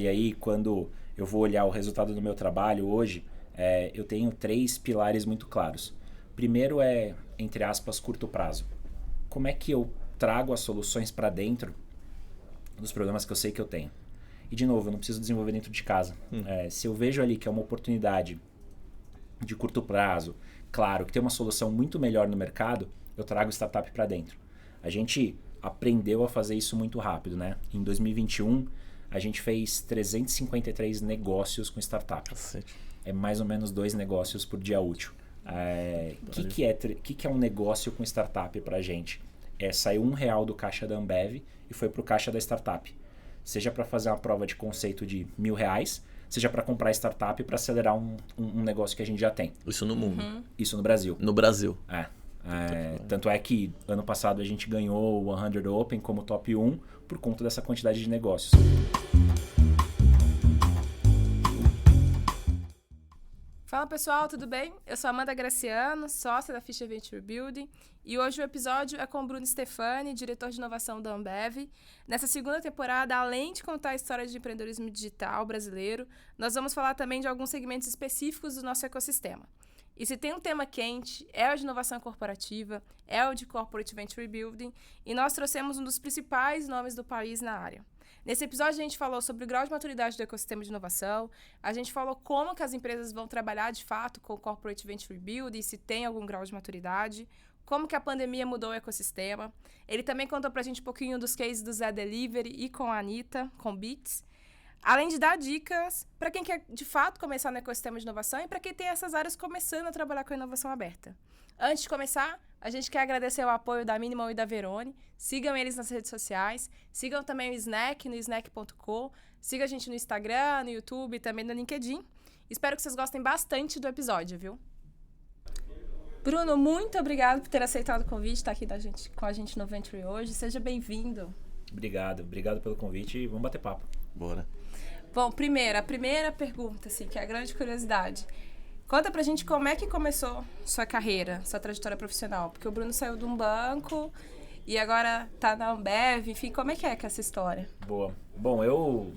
E aí, quando eu vou olhar o resultado do meu trabalho hoje, eu tenho 3 pilares muito claros. Primeiro é, entre aspas, curto prazo. Como é que eu trago as soluções para dentro dos problemas que eu sei que eu tenho? E, de novo, eu não preciso desenvolver dentro de casa. Se eu vejo ali que é uma oportunidade de curto prazo, claro, que tem uma solução muito melhor no mercado, eu trago startup para dentro. A gente aprendeu a fazer isso muito rápido, né? Em 2021, a gente fez 353 negócios com startup. Cacete. É mais ou menos 2 negócios por dia útil. Que é um negócio com startup pra gente? Saiu R$1 do caixa da Ambev e foi pro caixa da startup. Seja para fazer uma prova de conceito de R$1.000, seja para comprar startup para acelerar um negócio que a gente já tem. Isso no mundo. Isso no Brasil. No Brasil. Tanto é que ano passado a gente ganhou o 100 Open como top 1 por conta dessa quantidade de negócios. Fala pessoal, tudo bem? Eu sou Amanda Graciano, sócia da Fischer Venture Building, e hoje o episódio é com o Bruno Stefani, diretor de inovação da Ambev. Nessa segunda temporada, além de contar a história de empreendedorismo digital brasileiro, nós vamos falar também de alguns segmentos específicos do nosso ecossistema. E se tem um tema quente, é o de inovação corporativa, é o de Corporate Venture Building, e nós trouxemos um dos principais nomes do país na área. Nesse episódio, a gente falou sobre o grau de maturidade do ecossistema de inovação, a gente falou como que as empresas vão trabalhar de fato com o Corporate Venture Building, se tem algum grau de maturidade, como que a pandemia mudou o ecossistema. Ele também contou pra gente um pouquinho dos cases do Zé Delivery e com a Anitta, com Beats. Além de dar dicas para quem quer, de fato, começar no ecossistema de inovação e para quem tem essas áreas começando a trabalhar com a inovação aberta. Antes de começar, a gente quer agradecer o apoio da Minimal e da Verone. Sigam eles nas redes sociais. Sigam também o Snack no snack.com. Sigam a gente no Instagram, no YouTube e também no LinkedIn. Espero que vocês gostem bastante do episódio, viu? Bruno, muito obrigado por ter aceitado o convite, estar aqui com a gente no Venture hoje. Seja bem-vindo. Obrigado pelo convite e vamos bater papo. Bora. Bom, a primeira pergunta, assim, que é a grande curiosidade. Conta pra gente como é que começou sua carreira, sua trajetória profissional. Porque o Bruno saiu de um banco e agora tá na Ambev. Enfim, como é que é essa história? Boa. Bom, eu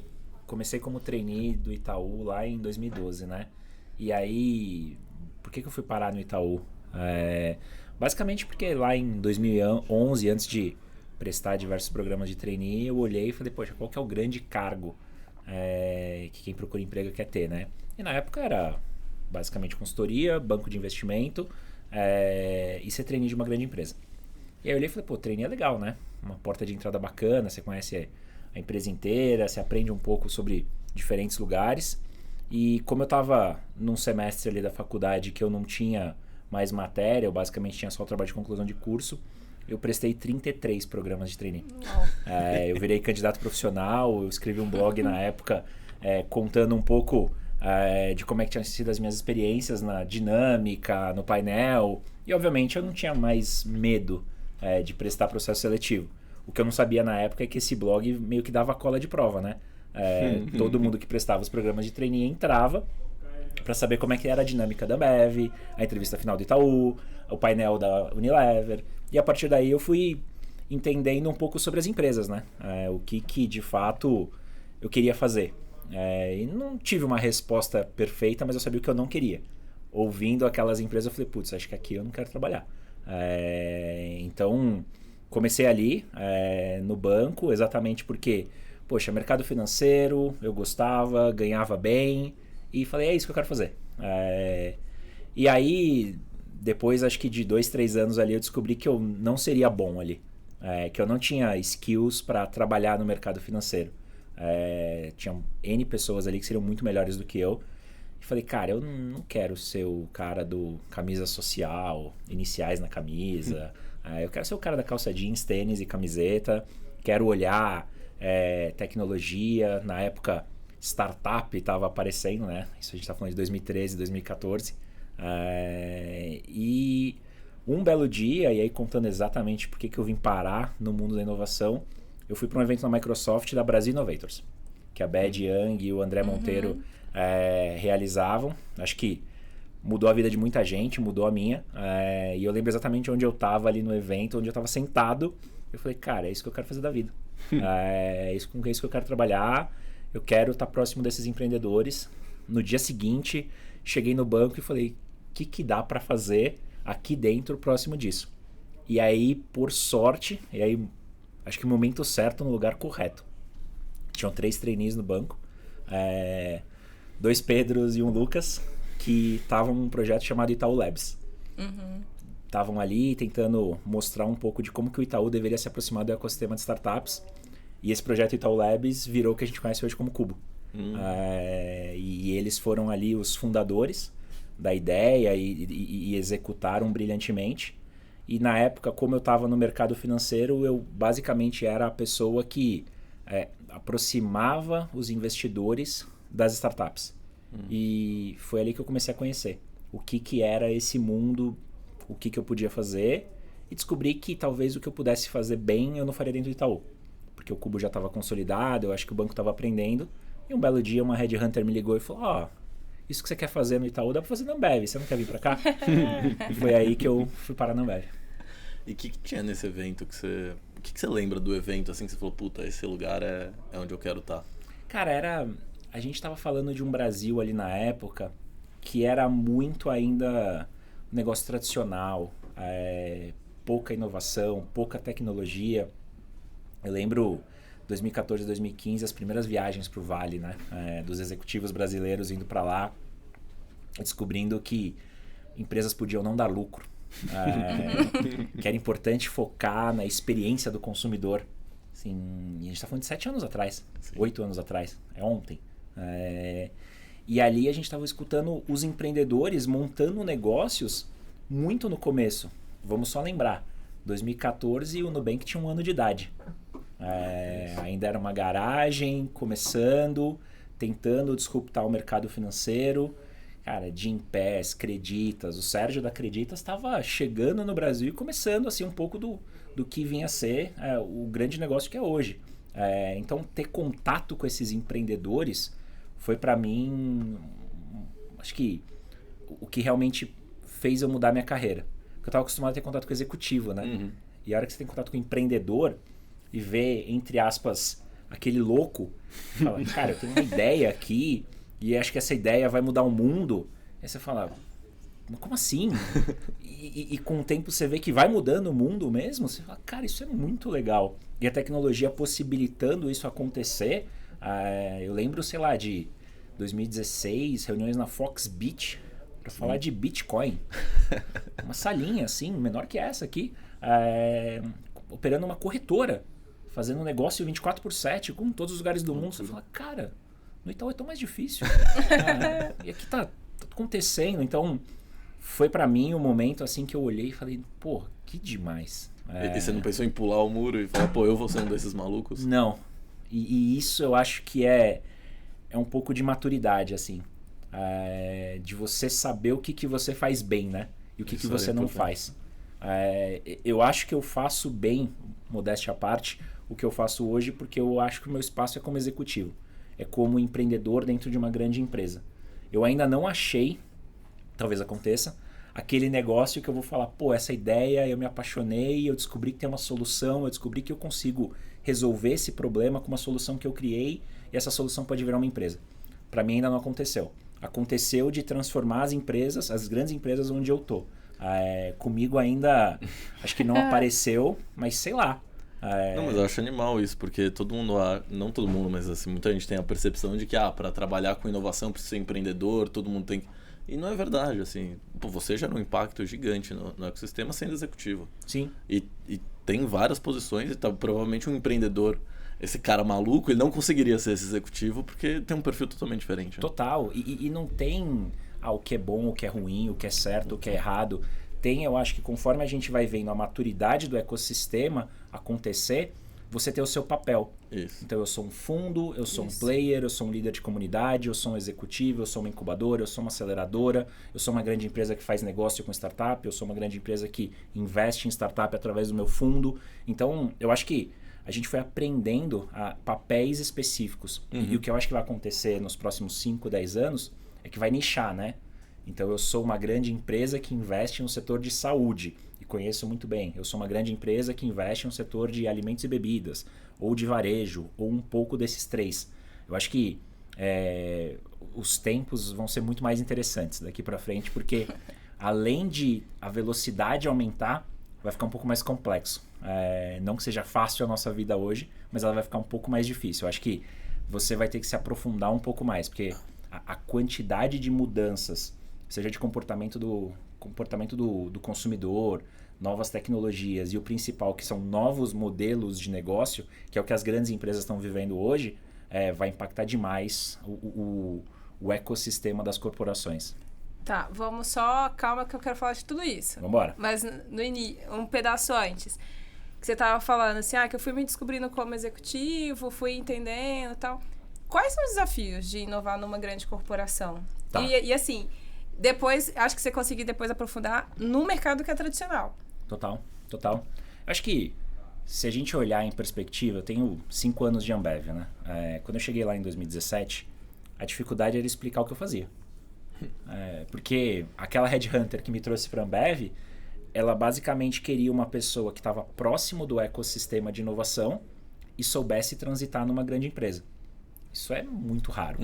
comecei como trainee do Itaú lá em 2012, né? E aí, por que eu fui parar no Itaú? Basicamente porque lá em 2011, antes de prestar diversos programas de trainee, eu olhei e falei, poxa, qual que é o grande cargo que quem procura emprego quer ter, né? E na época era basicamente consultoria, banco de investimento e ser trainee de uma grande empresa. E aí eu olhei e falei, pô, trainee é legal, né? Uma porta de entrada bacana, você conhece a empresa inteira, você aprende um pouco sobre diferentes lugares. E como eu estava num semestre ali da faculdade que eu não tinha mais matéria, eu basicamente tinha só o trabalho de conclusão de curso, eu prestei 33 programas de trainee. Eu virei candidato profissional, eu escrevi um blog na época contando um pouco de como é que tinham sido as minhas experiências na dinâmica, no painel. E obviamente eu não tinha mais medo de prestar processo seletivo. O que eu não sabia na época é que esse blog meio que dava cola de prova, né? Todo mundo que prestava os programas de trainee entrava para saber como é que era a dinâmica da Ambev, a entrevista final do Itaú, o painel da Unilever. E a partir daí eu fui entendendo um pouco sobre as empresas, né? O que de fato eu queria fazer. E não tive uma resposta perfeita, mas eu sabia o que eu não queria. Ouvindo aquelas empresas, eu falei, putz, acho que aqui eu não quero trabalhar. Então, comecei ali no banco, exatamente porque, poxa, mercado financeiro, eu gostava, ganhava bem, e falei, é isso que eu quero fazer. E aí, depois acho que de 2, 3 anos ali, eu descobri que eu não seria bom ali. Que eu não tinha skills para trabalhar no mercado financeiro. Tinham N pessoas ali que seriam muito melhores do que eu. E falei, cara, eu não quero ser o cara do camisa social, iniciais na camisa. Eu quero ser o cara da calça jeans, tênis e camiseta. Quero olhar tecnologia. Na época, startup estava aparecendo, né? Isso a gente está falando de 2013, 2014. E um belo dia, e aí contando exatamente por que eu vim parar no mundo da inovação, eu fui para um evento na Microsoft da Brasil Innovators, que a Bad Young e o André Monteiro realizavam. Acho que mudou a vida de muita gente, mudou a minha. E eu lembro exatamente onde eu estava ali no evento, onde eu estava sentado. Eu falei, cara, é isso que eu quero fazer da vida. É isso que eu quero trabalhar. eu quero estar próximo desses empreendedores. No dia seguinte, cheguei no banco e falei, o que dá para fazer aqui dentro próximo disso? E aí, por sorte, acho que o momento certo no lugar correto. Tinham 3 trainees no banco, 2 Pedros e um Lucas, que estavam num projeto chamado Itaú Labs. Estavam ali tentando mostrar um pouco de como que o Itaú deveria se aproximar do ecossistema de startups. E esse projeto Itaú Labs virou o que a gente conhece hoje como Cubo. E eles foram ali os fundadores da ideia e executaram brilhantemente. E na época, como eu estava no mercado financeiro, eu basicamente era a pessoa que aproximava os investidores das startups. E foi ali que eu comecei a conhecer o que era esse mundo, o que eu podia fazer, e descobri que talvez o que eu pudesse fazer bem eu não faria dentro do Itaú. Porque o Cubo já estava consolidado, eu acho que o banco estava aprendendo. E um belo dia uma headhunter me ligou e falou, isso que você quer fazer no Itaú dá para fazer na Ambev, você não quer vir para cá? E foi aí que eu fui parar na Ambev. E o que tinha nesse evento que você... O que você lembra do evento, assim, que você falou, puta, esse lugar é onde eu quero estar? Cara, a gente estava falando de um Brasil ali na época que era muito ainda um negócio tradicional, pouca inovação, pouca tecnologia. Eu lembro 2014, 2015, as primeiras viagens para o Vale, né? Dos executivos brasileiros indo para lá, descobrindo que empresas podiam não dar lucro. Que era importante focar na experiência do consumidor. Assim, e a gente está falando de 7 anos atrás, 8 anos atrás, é ontem. E ali a gente estava escutando os empreendedores montando negócios muito no começo. Vamos só lembrar, 2014 o Nubank tinha 1 ano de idade. Ainda era uma garagem, começando, tentando disruptar o mercado financeiro. Cara, Gympass, Creditas, o Sérgio da Creditas estava chegando no Brasil e começando assim um pouco do que vinha a ser o grande negócio que é hoje. Então, ter contato com esses empreendedores foi para mim, acho que o que realmente fez eu mudar minha carreira. Porque eu estava acostumado a ter contato com executivo, né? E a hora que você tem contato com empreendedor e vê, entre aspas, aquele louco, fala, cara, eu tenho uma ideia aqui e acho que essa ideia vai mudar o mundo. Aí você fala, mas como assim? E com o tempo você vê que vai mudando o mundo mesmo, você fala, cara, isso é muito legal. E a tecnologia possibilitando isso acontecer, eu lembro, sei lá, de 2016, reuniões na Foxbit para falar de Bitcoin. Uma salinha assim, menor que essa aqui, operando uma corretora, fazendo um negócio 24/7 com todos os lugares do mundo. Você fala, cara, no Itaú é tão mais difícil. E aqui tá acontecendo. Então, foi pra mim um momento assim que eu olhei e falei, pô, que demais. E você não pensou em pular o muro e falar, pô, eu vou ser um desses malucos? Não. E isso eu acho que é um pouco de maturidade, assim. De você saber o que você faz bem, né? E o que você não faz. Eu acho que eu faço bem, modéstia à parte, o que eu faço hoje, porque eu acho que o meu espaço é como executivo. É como empreendedor dentro de uma grande empresa. Eu ainda não achei, talvez aconteça, aquele negócio que eu vou falar, pô, essa ideia eu me apaixonei, eu descobri que tem uma solução, eu descobri que eu consigo resolver esse problema com uma solução que eu criei e essa solução pode virar uma empresa. Para mim ainda não aconteceu. Aconteceu de transformar as empresas, as grandes empresas onde eu tô. Comigo ainda, acho que não apareceu, mas sei lá. Não, mas eu acho animal isso, porque todo mundo, não todo mundo, mas assim, muita gente tem a percepção de que para trabalhar com inovação precisa ser empreendedor, todo mundo tem que... E não é verdade, assim, pô, você gera um impacto gigante no ecossistema sendo executivo. Sim. E tem várias posições e provavelmente um empreendedor, esse cara maluco, ele não conseguiria ser esse executivo porque tem um perfil totalmente diferente. Né? Total, e não tem o que é bom, o que é ruim, o que é certo, o que é errado. Tem, eu acho que conforme a gente vai vendo a maturidade do ecossistema acontecer, você tem o seu papel. Isso. Então eu sou um fundo, eu sou um player, eu sou um líder de comunidade, eu sou um executivo, eu sou uma incubadora, eu sou uma aceleradora, eu sou uma grande empresa que faz negócio com startup, eu sou uma grande empresa que investe em startup através do meu fundo. Então eu acho que a gente foi aprendendo papéis específicos. E o que eu acho que vai acontecer nos próximos 5, 10 anos é que vai nichar, né? Então eu sou uma grande empresa que investe no setor de saúde e conheço muito bem. Eu sou uma grande empresa que investe no setor de alimentos e bebidas, ou de varejo, ou um pouco desses 3. Eu acho que os tempos vão ser muito mais interessantes daqui para frente, porque além de a velocidade aumentar, vai ficar um pouco mais complexo. Não que seja fácil a nossa vida hoje, mas ela vai ficar um pouco mais difícil. Eu acho que você vai ter que se aprofundar um pouco mais, porque a quantidade de mudanças, seja de comportamento do consumidor, novas tecnologias e o principal, que são novos modelos de negócio, que é o que as grandes empresas estão vivendo hoje, vai impactar demais o ecossistema das corporações. Tá, vamos só... Calma que eu quero falar de tudo isso. Vambora. Mas um pedaço antes. Que você tava falando assim, que eu fui me descobrindo como executivo, fui entendendo e tal. Quais são os desafios de inovar numa grande corporação? Tá. E assim, depois, acho que você conseguir depois aprofundar no mercado que é tradicional. Total. Eu acho que se a gente olhar em perspectiva, eu tenho 5 anos de Ambev, né? Quando eu cheguei lá em 2017, a dificuldade era explicar o que eu fazia. Porque aquela headhunter que me trouxe para a Ambev, ela basicamente queria uma pessoa que estava próximo do ecossistema de inovação e soubesse transitar numa grande empresa. Isso é muito raro.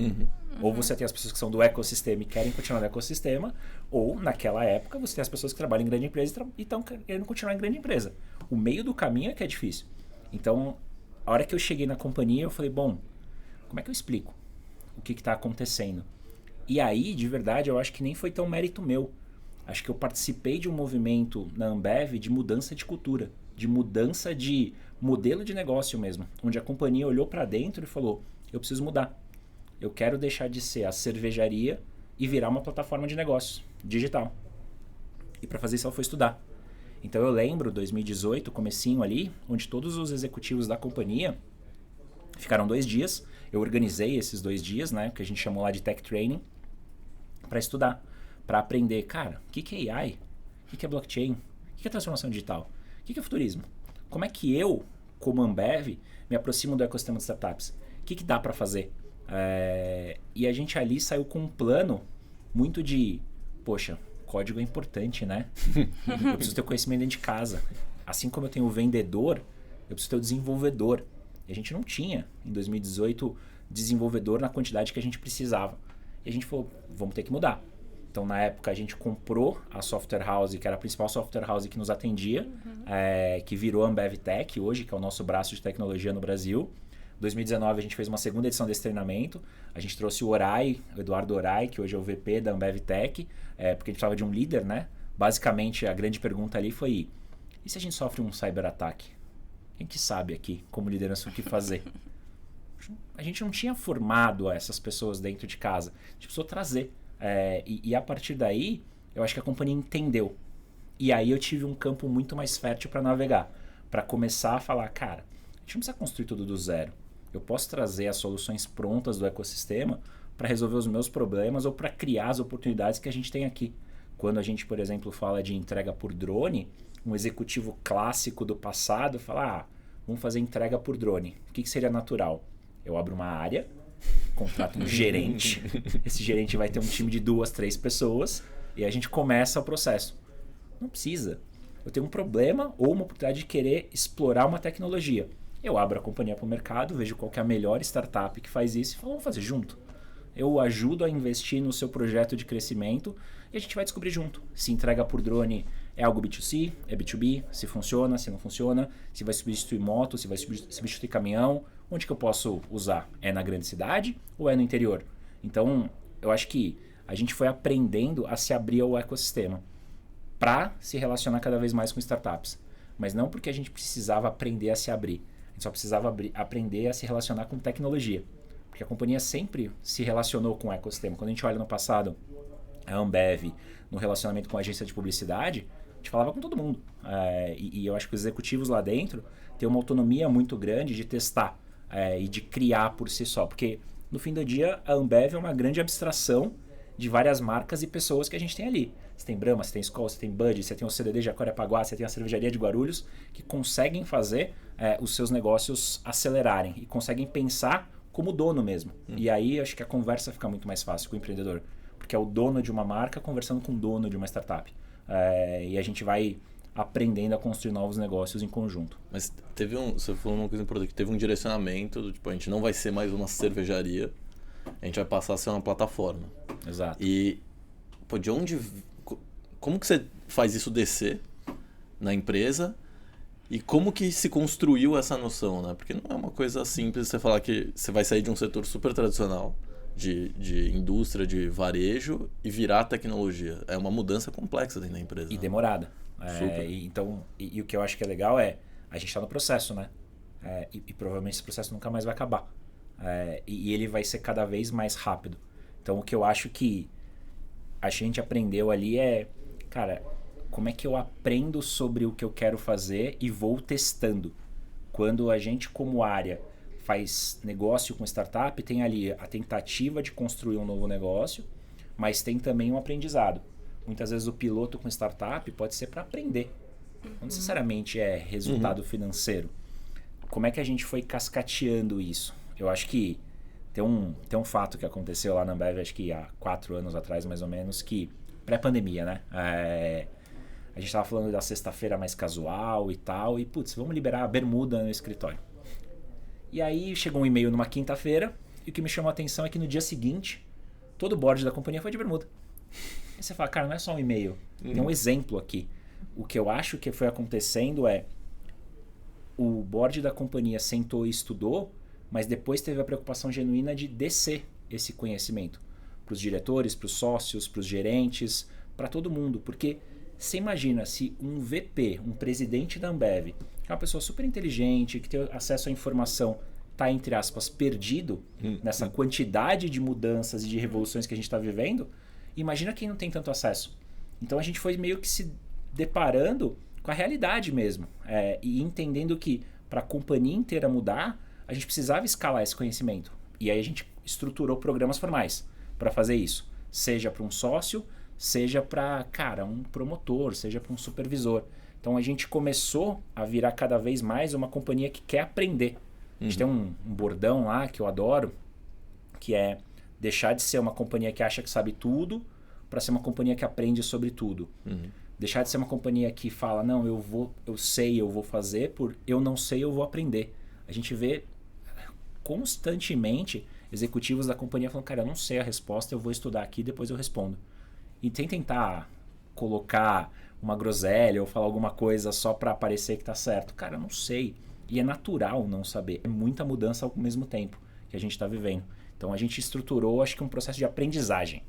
Ou você tem as pessoas que são do ecossistema e querem continuar no ecossistema, ou naquela época você tem as pessoas que trabalham em grande empresa e estão querendo continuar em grande empresa. O meio do caminho é que é difícil. Então, a hora que eu cheguei na companhia, eu falei, bom, como é que eu explico o que está acontecendo? E aí, de verdade, eu acho que nem foi tão mérito meu. Acho que eu participei de um movimento na Ambev de mudança de cultura, de mudança de modelo de negócio mesmo, onde a companhia olhou para dentro e falou, eu preciso mudar. Eu quero deixar de ser a cervejaria e virar uma plataforma de negócio digital. E para fazer isso ela foi estudar. Então eu lembro, 2018, comecinho ali, onde todos os executivos da companhia ficaram 2 dias. Eu organizei esses 2 dias, né, que a gente chamou lá de Tech Training, para estudar, para aprender, cara, o que é AI? O que é blockchain? O que é transformação digital? O que é futurismo? Como é que eu, como Ambev, me aproximo do ecossistema de startups? O que dá para fazer? E a gente ali saiu com um plano muito de, poxa, código é importante, né? Eu preciso ter conhecimento dentro de casa. Assim como eu tenho o vendedor, eu preciso ter o desenvolvedor. E a gente não tinha, em 2018, desenvolvedor na quantidade que a gente precisava. E a gente falou, vamos ter que mudar. Então, na época, a gente comprou a Software House, que era a principal software house que nos atendia, que virou Ambev Tech hoje, que é o nosso braço de tecnologia no Brasil. Em 2019, a gente fez uma segunda edição desse treinamento. A gente trouxe o Eduardo Orai, que hoje é o VP da Ambev Tech, porque a gente precisava de um líder, né? Basicamente, a grande pergunta ali foi, e se a gente sofre um cyberataque? Quem que sabe aqui, como liderança, o que fazer? A gente não tinha formado essas pessoas dentro de casa. A gente precisou trazer. E a partir daí, eu acho que a companhia entendeu. E aí eu tive um campo muito mais fértil para navegar. Para começar a falar, cara, a gente não precisa construir tudo do zero. Eu posso trazer as soluções prontas do ecossistema para resolver os meus problemas ou para criar as oportunidades que a gente tem aqui. Quando a gente, por exemplo, fala de entrega por drone, um executivo clássico do passado fala, vamos fazer entrega por drone. O que seria natural? Eu abro uma área, contrato um gerente, esse gerente vai ter um time de 2, 3 pessoas e a gente começa o processo. Não precisa. Eu tenho um problema ou uma oportunidade de querer explorar uma tecnologia. Eu abro a companhia para o mercado, vejo qual que é a melhor startup que faz isso e falo, vamos fazer junto. Eu ajudo a investir no seu projeto de crescimento e a gente vai descobrir junto. Se entrega por drone é algo B2C, é B2B, se funciona, se não funciona, se vai substituir moto, se vai substituir caminhão, onde que eu posso usar? É na grande cidade ou é no interior? Então, eu acho que a gente foi aprendendo a se abrir ao ecossistema para se relacionar cada vez mais com startups. Mas não porque a gente precisava aprender a se abrir. A gente só precisava aprender a se relacionar com tecnologia. Porque a companhia sempre se relacionou com o ecossistema. Quando a gente olha no passado, a Ambev, no relacionamento com a agência de publicidade, a gente falava com todo mundo. E eu acho que os executivos lá dentro têm uma autonomia muito grande de testar e de criar por si só. Porque, no fim do dia, a Ambev é uma grande abstração de várias marcas e pessoas que a gente tem ali. Você tem Brahma, você tem Skol, você tem Bud, você tem o CDD de Jacarepaguá, você tem a cervejaria de Guarulhos, que conseguem fazer os seus negócios acelerarem e conseguem pensar como dono mesmo. E aí, acho que a conversa fica muito mais fácil com o empreendedor. Porque é o dono de uma marca conversando com o dono de uma startup. E a gente vai aprendendo a construir novos negócios em conjunto. Mas você falou uma coisa importante, teve um direcionamento, do, tipo, a gente não vai ser mais uma cervejaria, a gente vai passar a ser uma plataforma. Exato. E, pô, como que você faz isso descer na empresa e como que se construiu essa noção, né? Porque não é uma coisa simples você falar que você vai sair de um setor super tradicional, de indústria, de varejo, e virar tecnologia. É uma mudança complexa dentro da empresa. E né? demorada. Super. E o que eu acho que é legal é, a gente está no processo, né? E provavelmente esse processo nunca mais vai acabar. E ele vai ser cada vez mais rápido. Então o que eu acho que a gente aprendeu ali é, cara, como é que eu aprendo sobre o que eu quero fazer e vou testando. Quando a gente, como área, faz negócio com startup, tem ali a tentativa de construir um novo negócio, mas tem também um aprendizado. Muitas vezes o piloto com startup pode ser para aprender. Não necessariamente é resultado financeiro. Como é que a gente foi cascateando isso? Eu acho que tem um fato que aconteceu lá na Ambev, acho que há 4 anos atrás, mais ou menos, que pré-pandemia, né? A gente estava falando da sexta-feira mais casual e tal, e putz, vamos liberar a bermuda no escritório. E aí chegou um e-mail numa quinta-feira, e o que me chamou a atenção é que no dia seguinte, todo o board da companhia foi de bermuda. Aí você fala, cara, não é só um e-mail, tem um exemplo aqui. O que eu acho que foi acontecendo é, o board da companhia sentou e estudou, mas depois teve a preocupação genuína de descer esse conhecimento para os diretores, para os sócios, para os gerentes, para todo mundo. Porque você imagina se um VP, um presidente da Ambev, que é uma pessoa super inteligente, que tem acesso à informação, está, entre aspas, perdido nessa quantidade de mudanças e de revoluções que a gente está vivendo, imagina quem não tem tanto acesso. Então a gente foi meio que se deparando com a realidade mesmo, e entendendo que para a companhia inteira mudar, a gente precisava escalar esse conhecimento. E aí a gente estruturou programas formais para fazer isso. Seja para um sócio, seja para, um promotor, seja para um supervisor. Então a gente começou a virar cada vez mais uma companhia que quer aprender. A gente tem um bordão lá que eu adoro, que é deixar de ser uma companhia que acha que sabe tudo para ser uma companhia que aprende sobre tudo. Deixar de ser uma companhia que fala, não, eu sei, eu vou fazer, por eu não sei, eu vou aprender. A gente vê constantemente executivos da companhia falando, cara, eu não sei a resposta, eu vou estudar aqui, depois eu respondo. E sem tentar colocar uma groselha ou falar alguma coisa só para parecer que tá certo. Cara, eu não sei. E é natural não saber. É muita mudança ao mesmo tempo que a gente está vivendo. Então a gente estruturou, acho que um processo de aprendizagem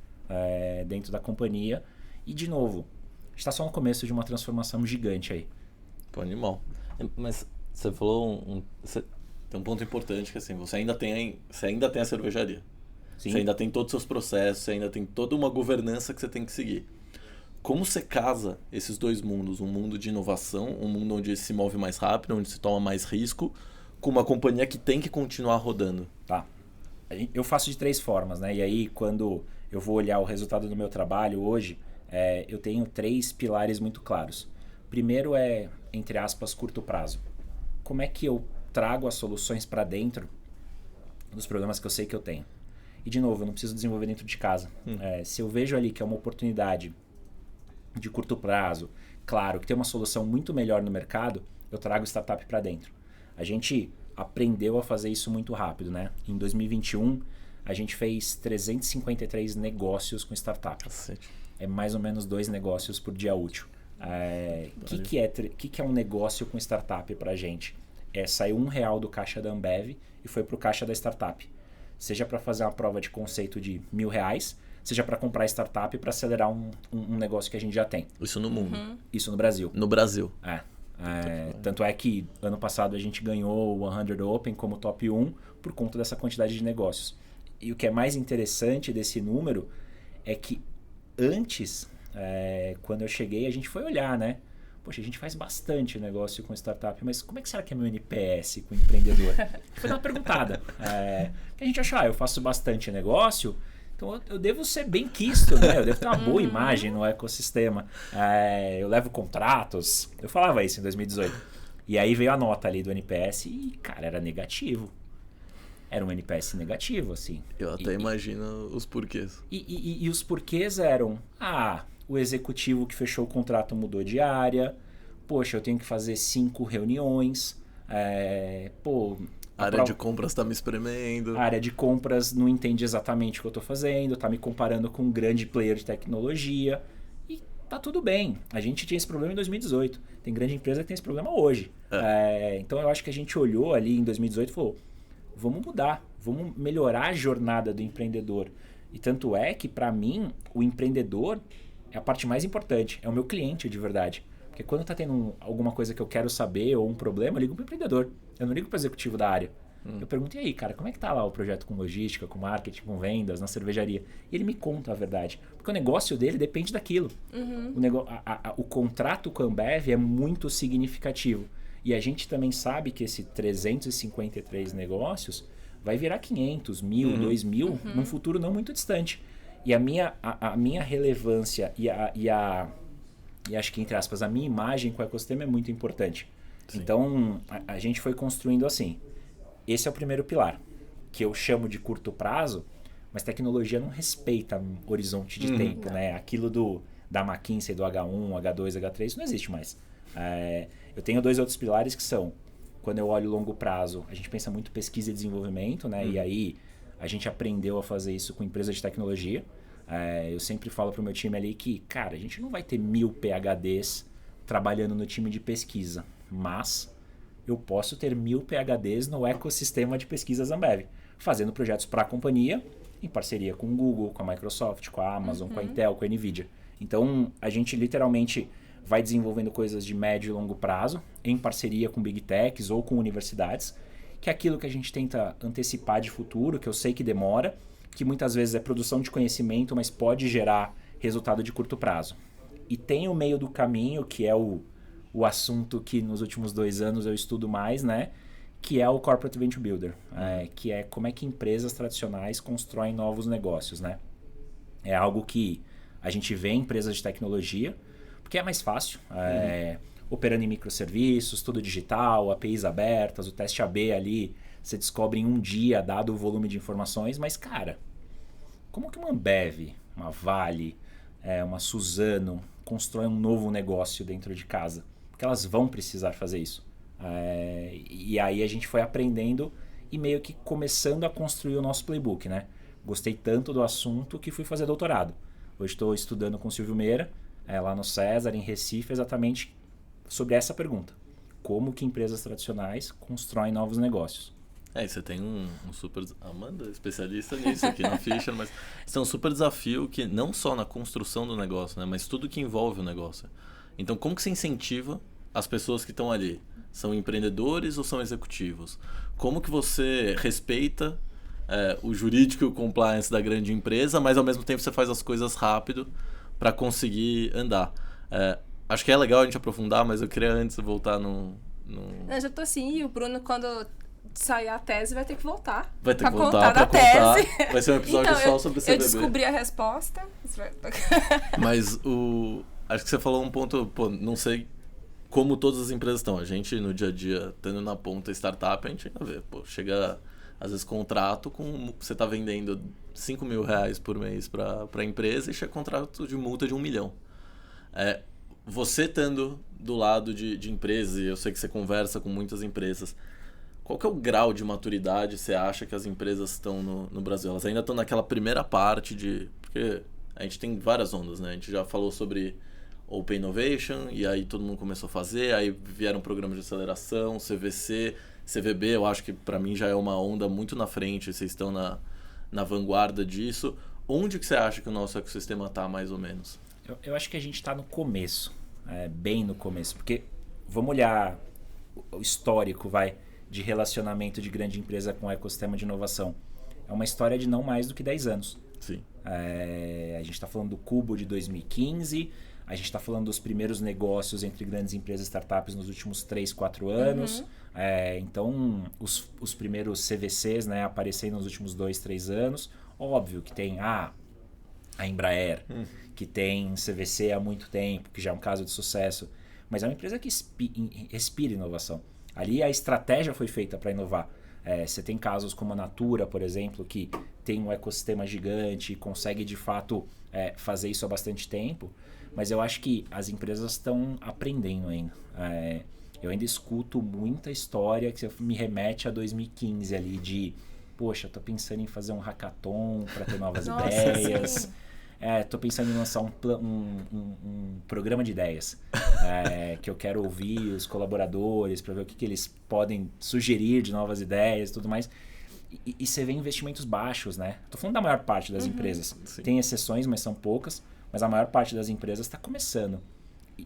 dentro da companhia. E, de novo, a gente está só no começo de uma transformação gigante aí. Pô, animal. Mas você falou tem um ponto importante que assim, você ainda tem a cervejaria. Sim. Você ainda tem todos os seus processos, você ainda tem toda uma governança que você tem que seguir. Como você casa esses dois mundos? Um mundo de inovação, um mundo onde se move mais rápido, onde se toma mais risco, com uma companhia que tem que continuar rodando? Tá. Eu faço de 3 formas, né? E aí, quando eu vou olhar o resultado do meu trabalho hoje, eu tenho 3 pilares muito claros. Primeiro é, entre aspas, curto prazo. Como é que eu trago as soluções para dentro dos problemas que eu sei que eu tenho? E, de novo, eu não preciso desenvolver dentro de casa. Se eu vejo ali que é uma oportunidade de curto prazo, claro, que tem uma solução muito melhor no mercado, eu trago startup para dentro. A gente aprendeu a fazer isso muito rápido, né? Em 2021, a gente fez 353 negócios com startup. Cacete. É mais ou menos 2 negócios por dia útil. Que é um negócio com startup pra gente? Saiu R$1 do caixa da Ambev e foi pro caixa da startup. Seja para fazer uma prova de conceito de R$1.000, seja para comprar startup para acelerar um negócio que a gente já tem. Isso no mundo. Isso no Brasil. No Brasil. Tanto é que ano passado a gente ganhou o 100 Open como top 1 por conta dessa quantidade de negócios. E o que é mais interessante desse número é que antes, quando eu cheguei, a gente foi olhar, né? Poxa, a gente faz bastante negócio com startup, mas como é que será que é meu NPS com empreendedor? Foi dar uma perguntada. Que a gente achou, eu faço bastante negócio, então eu devo ser bem quisto, né? Eu devo ter uma boa imagem no ecossistema. Eu levo contratos. Eu falava isso em 2018. E aí veio a nota ali do NPS e, cara, era negativo. Era um NPS negativo, assim. Eu até imagino os porquês. E os porquês eram... o executivo que fechou o contrato mudou de área. poxa, eu tenho que fazer 5 reuniões, A área de compras tá me espremendo. A área de compras não entende exatamente o que eu estou fazendo, tá me comparando com um grande player de tecnologia e tá tudo bem. A gente tinha esse problema em 2018. Tem grande empresa que tem esse problema hoje. Então eu acho que a gente olhou ali em 2018 e falou, vamos mudar, vamos melhorar a jornada do empreendedor. E tanto é que, para mim, o empreendedor é a parte mais importante, é o meu cliente de verdade. Porque quando tá tendo alguma coisa que eu quero saber ou um problema, eu ligo pro empreendedor. Eu não ligo pro executivo da área. Eu pergunto, e aí, cara, como é que tá lá o projeto com logística, com marketing, com vendas, na cervejaria? E ele me conta a verdade. Porque o negócio dele depende daquilo. O contrato com a Ambev é muito significativo. E a gente também sabe que esse 353 negócios vai virar 500, 1.000, 2.000 num futuro não muito distante. E a minha relevância e acho que, entre aspas, a minha imagem com o ecossistema é muito importante. Sim. Então, a gente foi construindo assim. Esse é o primeiro pilar, que eu chamo de curto prazo, mas tecnologia não respeita um horizonte de tempo, né? Aquilo da McKinsey, do H1, H2, H3, isso não existe mais. Eu tenho 2 outros pilares que são, quando eu olho longo prazo, a gente pensa muito pesquisa e desenvolvimento, né? E aí a gente aprendeu a fazer isso com empresas de tecnologia. Eu sempre falo pro meu time ali que, cara, a gente não vai ter 1.000 PhDs trabalhando no time de pesquisa, mas eu posso ter 1.000 PhDs no ecossistema de pesquisas Ambev, fazendo projetos para a companhia, em parceria com o Google, com a Microsoft, com a Amazon, com a Intel, com a Nvidia. Então, a gente literalmente vai desenvolvendo coisas de médio e longo prazo, em parceria com Big Techs ou com universidades, que é aquilo que a gente tenta antecipar de futuro, que eu sei que demora, que muitas vezes é produção de conhecimento, mas pode gerar resultado de curto prazo. E tem o meio do caminho, que é o assunto que nos últimos 2 anos eu estudo mais, né? Que é o Corporate Venture Builder, que é como é que empresas tradicionais constroem novos negócios, né? É algo que a gente vê em empresas de tecnologia, porque é mais fácil, operando em microserviços, tudo digital, APIs abertas, o teste AB ali, você descobre em um dia, dado o volume de informações, mas, cara, como que uma Ambev, uma Vale, uma Suzano constrói um novo negócio dentro de casa? Porque elas vão precisar fazer isso. E aí a gente foi aprendendo e meio que começando a construir o nosso playbook, né? Gostei tanto do assunto que fui fazer doutorado. Hoje estou estudando com o Silvio Meira, lá no César, em Recife, exatamente sobre essa pergunta. Como que empresas tradicionais constroem novos negócios? E você tem um super... Amanda, especialista nisso aqui na Fischer, mas você tem um super desafio que não só na construção do negócio, né, mas tudo que envolve o negócio. Então, como que você incentiva as pessoas que estão ali? São empreendedores ou são executivos? Como que você respeita o jurídico e o compliance da grande empresa, mas ao mesmo tempo você faz as coisas rápido para conseguir andar? Acho que é legal a gente aprofundar, mas eu queria antes voltar no... Eu já tô assim, e o Bruno, quando sair a tese, vai ter que voltar. Vai ter que voltar pra contar. Vai ser um episódio então, só sobre CVB. Eu descobri a resposta. Mas acho que você falou um ponto, não sei como todas as empresas estão. A gente, no dia a dia, estando na ponta startup, a gente ainda vê, chega, às vezes, contrato com... Você tá vendendo R$5.000 por mês pra empresa e chega contrato de multa de R$1 milhão. Você estando do lado de empresas, e eu sei que você conversa com muitas empresas, qual que é o grau de maturidade você acha que as empresas estão no Brasil? Elas ainda estão naquela primeira parte porque a gente tem várias ondas, né? A gente já falou sobre Open Innovation, e aí todo mundo começou a fazer, aí vieram programas de aceleração, CVC, CVB, eu acho que para mim já é uma onda muito na frente, vocês estão na vanguarda disso. Onde que você acha que o nosso ecossistema está, mais ou menos? Eu acho que a gente está no começo, bem no começo, porque vamos olhar o histórico, de relacionamento de grande empresa com o ecossistema de inovação. É uma história de não mais do que 10 anos. Sim. A gente está falando do Cubo de 2015, a gente está falando dos primeiros negócios entre grandes empresas e startups nos últimos 3, 4 anos. Então, os primeiros CVCs, né, apareceram nos últimos 2, 3 anos. Óbvio que tem a Embraer, que tem CVC há muito tempo, que já é um caso de sucesso. Mas é uma empresa que respira inovação. Ali a estratégia foi feita para inovar. Você tem casos como a Natura, por exemplo, que tem um ecossistema gigante, consegue de fato fazer isso há bastante tempo, mas eu acho que as empresas estão aprendendo ainda. Eu ainda escuto muita história que me remete a 2015 ali de, poxa, tô pensando em fazer um hackathon para ter novas ideias. Sim. Tô pensando em lançar um programa de ideias, que eu quero ouvir os colaboradores para ver o que eles podem sugerir de novas ideias e tudo mais. E você vê investimentos baixos, né? Tô falando da maior parte das empresas. Sim. Tem exceções, mas são poucas. Mas a maior parte das empresas está começando.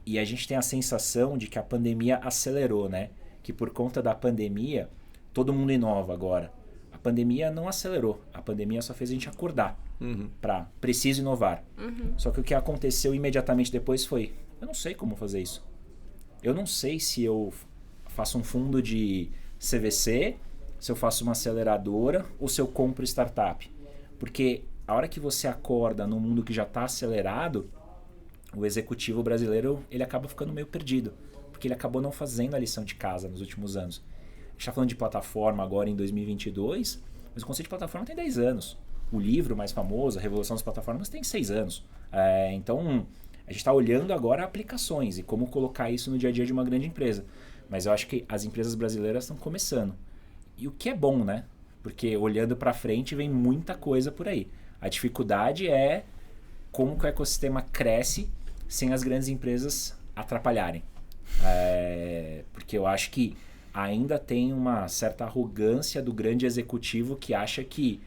E a gente tem a sensação de que a pandemia acelerou, né? Que por conta da pandemia, todo mundo inova agora. A pandemia não acelerou. A pandemia só fez a gente acordar para preciso inovar. Só que o que aconteceu imediatamente depois foi, eu não sei como fazer isso. Eu não sei se eu faço um fundo de CVC, se eu faço uma aceleradora ou se eu compro startup. Porque a hora que você acorda num mundo que já está acelerado, o executivo brasileiro ele acaba ficando meio perdido. Porque ele acabou não fazendo a lição de casa nos últimos anos. A gente está falando de plataforma agora em 2022, mas o conceito de plataforma tem 10 anos. O livro mais famoso, A Revolução das Plataformas, tem 6 anos. Então, a gente está olhando agora aplicações e como colocar isso no dia a dia de uma grande empresa. Mas eu acho que as empresas brasileiras estão começando. E o que é bom, né? Porque olhando para frente vem muita coisa por aí. A dificuldade é como que o ecossistema cresce sem as grandes empresas atrapalharem. Porque eu acho que ainda tem uma certa arrogância do grande executivo que acha que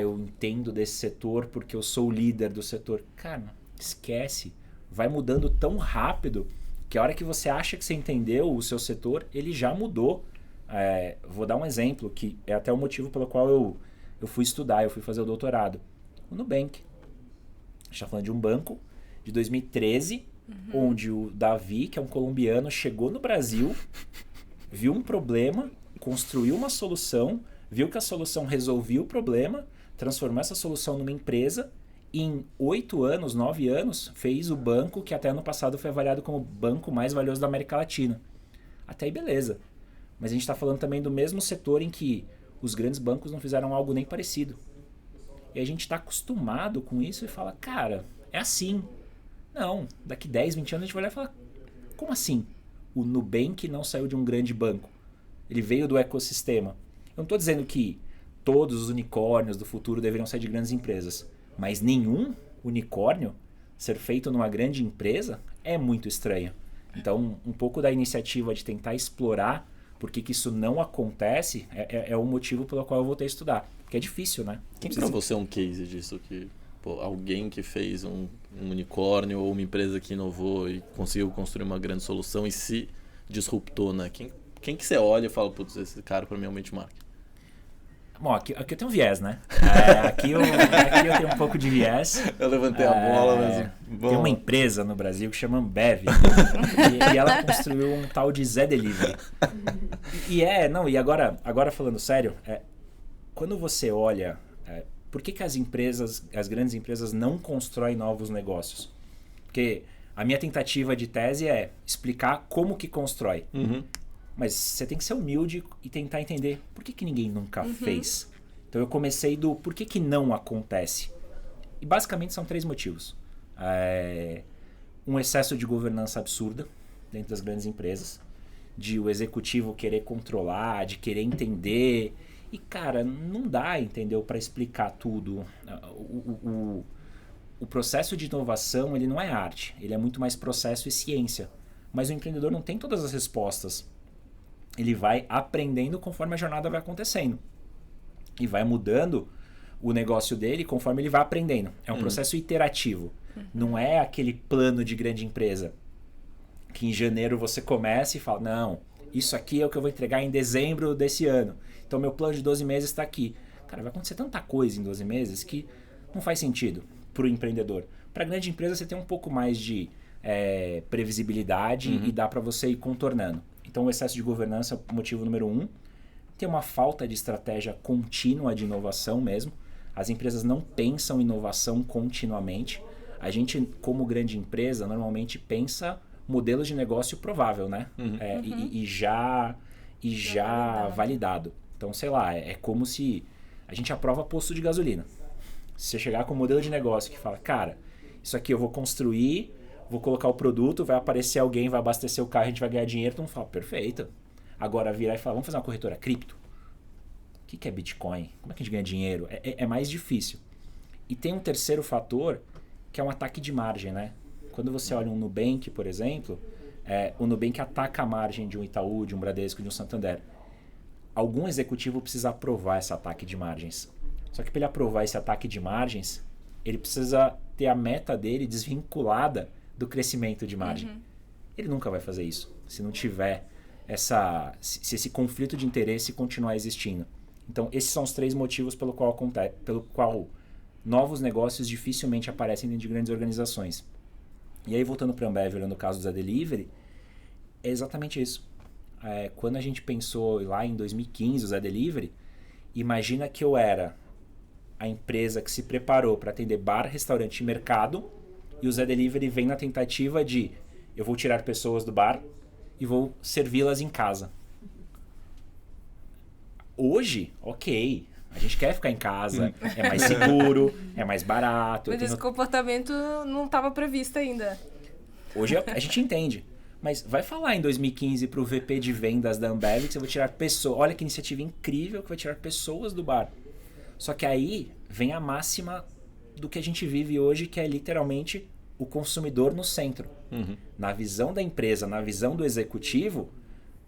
eu entendo desse setor porque eu sou o líder do setor. Cara, esquece. Vai mudando tão rápido que a hora que você acha que você entendeu o seu setor, ele já mudou. Vou dar um exemplo que é até o motivo pelo qual eu fui estudar, eu fui fazer o doutorado. O Nubank. A gente está falando de um banco de 2013, onde o Davi, que é um colombiano, chegou no Brasil, viu um problema, construiu uma solução, viu que a solução resolvia o problema, transformou essa solução numa empresa e em 8 anos, 9 anos, fez o banco que até ano passado foi avaliado como o banco mais valioso da América Latina. Até aí beleza. Mas a gente está falando também do mesmo setor em que os grandes bancos não fizeram algo nem parecido. E a gente está acostumado com isso e fala, cara, é assim. Não, daqui 10, 20 anos a gente vai olhar e falar, como assim? O Nubank não saiu de um grande banco. Ele veio do ecossistema. Eu não estou dizendo que todos os unicórnios do futuro deveriam sair de grandes empresas. Mas nenhum unicórnio ser feito numa grande empresa é muito estranho. Então, um pouco da iniciativa de tentar explorar por que isso não acontece é o motivo pelo qual eu voltei a estudar. Porque é difícil, né? Quem para você é um case disso? Que alguém que fez um unicórnio ou uma empresa que inovou e conseguiu construir uma grande solução e se disruptou, né? Quem que você olha e fala, putz, esse cara para mim é um benchmark? Bom, aqui eu tenho um viés, né? Aqui eu tenho um pouco de viés. Eu levantei a bola, mas... Tem uma empresa no Brasil que chama Ambev. e ela construiu um tal de Zé Delivery. E agora falando sério, quando você olha... por que as grandes empresas não constroem novos negócios? Porque a minha tentativa de tese é explicar como que constrói. Mas você tem que ser humilde e tentar entender por que ninguém nunca fez. Então eu comecei do por que não acontece. E basicamente são 3 motivos. Um excesso de governança absurda dentro das grandes empresas. De o executivo querer controlar, de querer entender. E cara, não dá, entendeu, para explicar tudo. O processo de inovação ele não é arte. Ele é muito mais processo e ciência. Mas o empreendedor não tem todas as respostas. Ele vai aprendendo conforme a jornada vai acontecendo. E vai mudando o negócio dele conforme ele vai aprendendo. É um processo iterativo. Não é aquele plano de grande empresa que em janeiro você começa e fala, não, isso aqui é o que eu vou entregar em dezembro desse ano. Então meu plano de 12 meses está aqui. Cara, vai acontecer tanta coisa em 12 meses que não faz sentido para o empreendedor. Para a grande empresa você tem um pouco mais de previsibilidade e dá para você ir contornando. Então, o excesso de governança é o motivo número 1. Tem uma falta de estratégia contínua de inovação mesmo. As empresas não pensam em inovação continuamente. A gente, como grande empresa, normalmente pensa modelos de negócio provável, né? E já validado. Então, sei lá, é como se A gente aprova posto de gasolina. Se você chegar com um modelo de negócio que fala, cara, isso aqui eu vou construir, vou colocar o produto, vai aparecer alguém, vai abastecer o carro, a gente vai ganhar dinheiro, então fala, perfeito. Agora virar e falar, vamos fazer uma corretora cripto? O que é Bitcoin? Como é que a gente ganha dinheiro? É mais difícil. E tem um terceiro fator, que é um ataque de margem, né? Quando você olha um Nubank, por exemplo, o Nubank ataca a margem de um Itaú, de um Bradesco, de um Santander. Algum executivo precisa aprovar esse ataque de margens. Só que para ele aprovar esse ataque de margens, ele precisa ter a meta dele desvinculada do crescimento de margem. Ele nunca vai fazer isso, se não tiver se esse conflito de interesse continuar existindo. Então, esses são os 3 motivos pelo qual novos negócios dificilmente aparecem dentro de grandes organizações. E aí, voltando para a Ambev, olhando o caso do Zé Delivery, é exatamente isso. Quando a gente pensou lá em 2015, o Zé Delivery, imagina que eu era a empresa que se preparou para atender bar, restaurante e mercado, e o Zé Delivery vem na tentativa de eu vou tirar pessoas do bar e vou servi-las em casa. Hoje, ok, a gente quer ficar em casa, é mais seguro, é mais barato. Mas esse comportamento não estava previsto ainda. Hoje a gente entende. Mas vai falar em 2015 para o VP de vendas da Ambev que você vai tirar pessoas. Olha que iniciativa incrível que vai tirar pessoas do bar. Só que aí vem a máxima do que a gente vive hoje, que é literalmente o consumidor no centro. Na visão da empresa, na visão do executivo,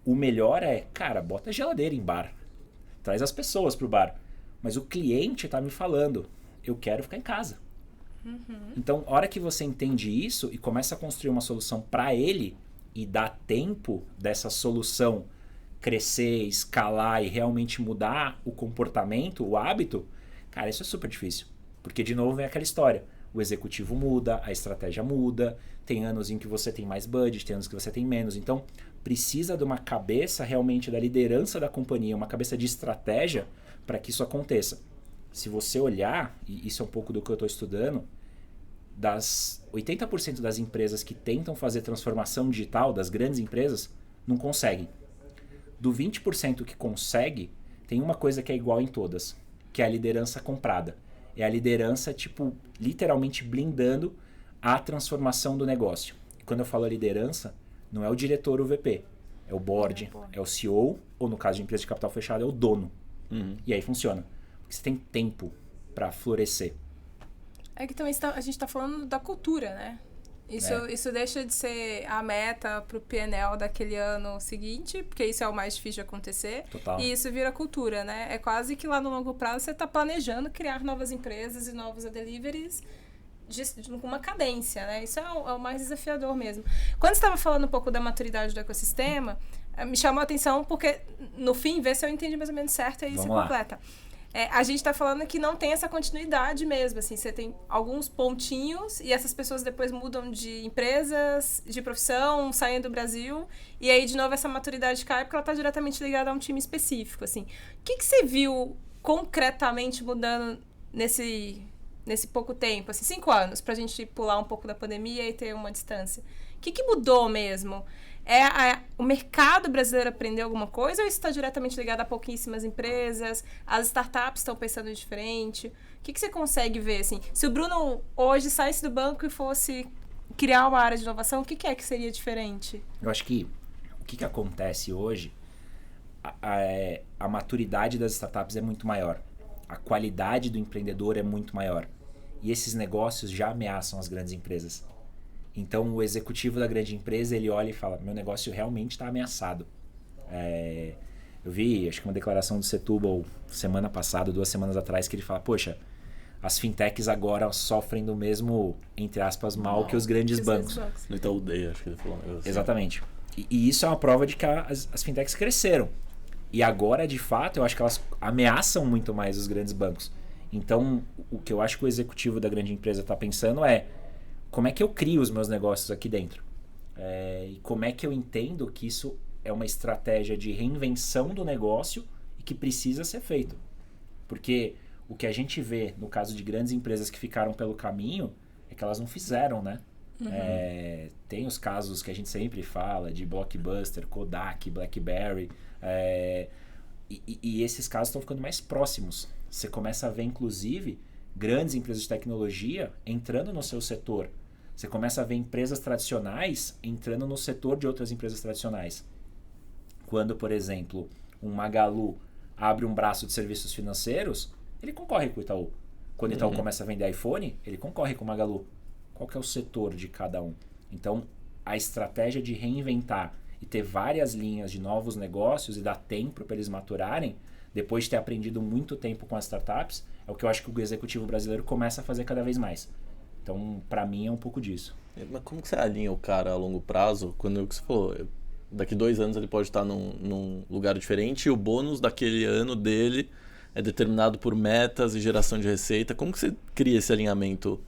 o melhor é, cara, bota a geladeira em bar. Traz as pessoas pro bar. Mas o cliente está me falando, eu quero ficar em casa. Então, a hora que você entende isso e começa a construir uma solução para ele e dá tempo dessa solução crescer, escalar e realmente mudar o comportamento, o hábito, cara, isso é super difícil. Porque, de novo, vem aquela história. O executivo muda, a estratégia muda, tem anos em que você tem mais budget, tem anos que você tem menos. Então, precisa de uma cabeça realmente da liderança da companhia, uma cabeça de estratégia para que isso aconteça. Se você olhar, e isso é um pouco do que eu estou estudando, das 80% das empresas que tentam fazer transformação digital, das grandes empresas, não conseguem. Do 20% que consegue, tem uma coisa que é igual em todas, que é a liderança comprada. É a liderança, literalmente blindando a transformação do negócio. E quando eu falo liderança, não é o diretor ou o VP, é o board, é o CEO, ou no caso de empresa de capital fechado, é o dono. E aí funciona. Porque você tem tempo para florescer. É que também a gente está falando da cultura, né? Isso deixa de ser a meta para o PNL daquele ano seguinte, porque isso é o mais difícil de acontecer. Total. E isso vira cultura, né? É quase que lá no longo prazo você está planejando criar novas empresas e novos deliveries com uma cadência, né? Isso é o mais desafiador mesmo. Quando você estava falando um pouco da maturidade do ecossistema, me chamou a atenção porque, no fim, vê se eu entendi mais ou menos certo e aí você completa. A gente está falando que não tem essa continuidade mesmo, assim, você tem alguns pontinhos e essas pessoas depois mudam de empresas, de profissão, saem do Brasil e aí de novo essa maturidade cai porque ela está diretamente ligada a um time específico, assim. O que você viu concretamente mudando nesse pouco tempo, assim, 5 anos, pra gente pular um pouco da pandemia e ter uma distância? O que mudou mesmo? O mercado brasileiro aprendeu alguma coisa ou isso está diretamente ligado a pouquíssimas empresas? As startups estão pensando diferente? O que você consegue ver, assim? Se o Bruno hoje saísse do banco e fosse criar uma área de inovação, o que é que seria diferente? Eu acho que o que acontece hoje, a maturidade das startups é muito maior. A qualidade do empreendedor é muito maior. E esses negócios já ameaçam as grandes empresas. Então, o executivo da grande empresa, ele olha e fala, meu negócio realmente está ameaçado. Eu vi, acho que uma declaração do Setúbal semana passada, 2 semanas atrás, que ele fala, poxa, as fintechs agora sofrem do mesmo, entre aspas, mal que os grandes bancos. No Itaú Day, acho que ele falou. Exatamente. E isso é uma prova de que as fintechs cresceram. E agora, de fato, eu acho que elas ameaçam muito mais os grandes bancos. Então, o que eu acho que o executivo da grande empresa está pensando é como é que eu crio os meus negócios aqui dentro? E como é que eu entendo que isso é uma estratégia de reinvenção do negócio e que precisa ser feito? Porque o que a gente vê no caso de grandes empresas que ficaram pelo caminho é que elas não fizeram, né? Tem os casos que a gente sempre fala de Blockbuster, Kodak, BlackBerry, e esses casos estão ficando mais próximos. você começa a ver, inclusive, grandes empresas de tecnologia entrando no seu setor. Você começa a ver empresas tradicionais entrando no setor de outras empresas tradicionais. Quando, por exemplo, um Magalu abre um braço de serviços financeiros, ele concorre com o Itaú. Quando o Itaú começa a vender iPhone, ele concorre com o Magalu. Qual que é o setor de cada um? Então, a estratégia de reinventar e ter várias linhas de novos negócios e dar tempo para eles maturarem, depois de ter aprendido muito tempo com as startups, é o que eu acho que o executivo brasileiro começa a fazer cada vez mais. Então, para mim, é um pouco disso. Mas como que você alinha o cara a longo prazo? Quando você falou, daqui 2 anos ele pode estar num lugar diferente e o bônus daquele ano dele é determinado por metas e geração de receita. Como que você cria esse alinhamento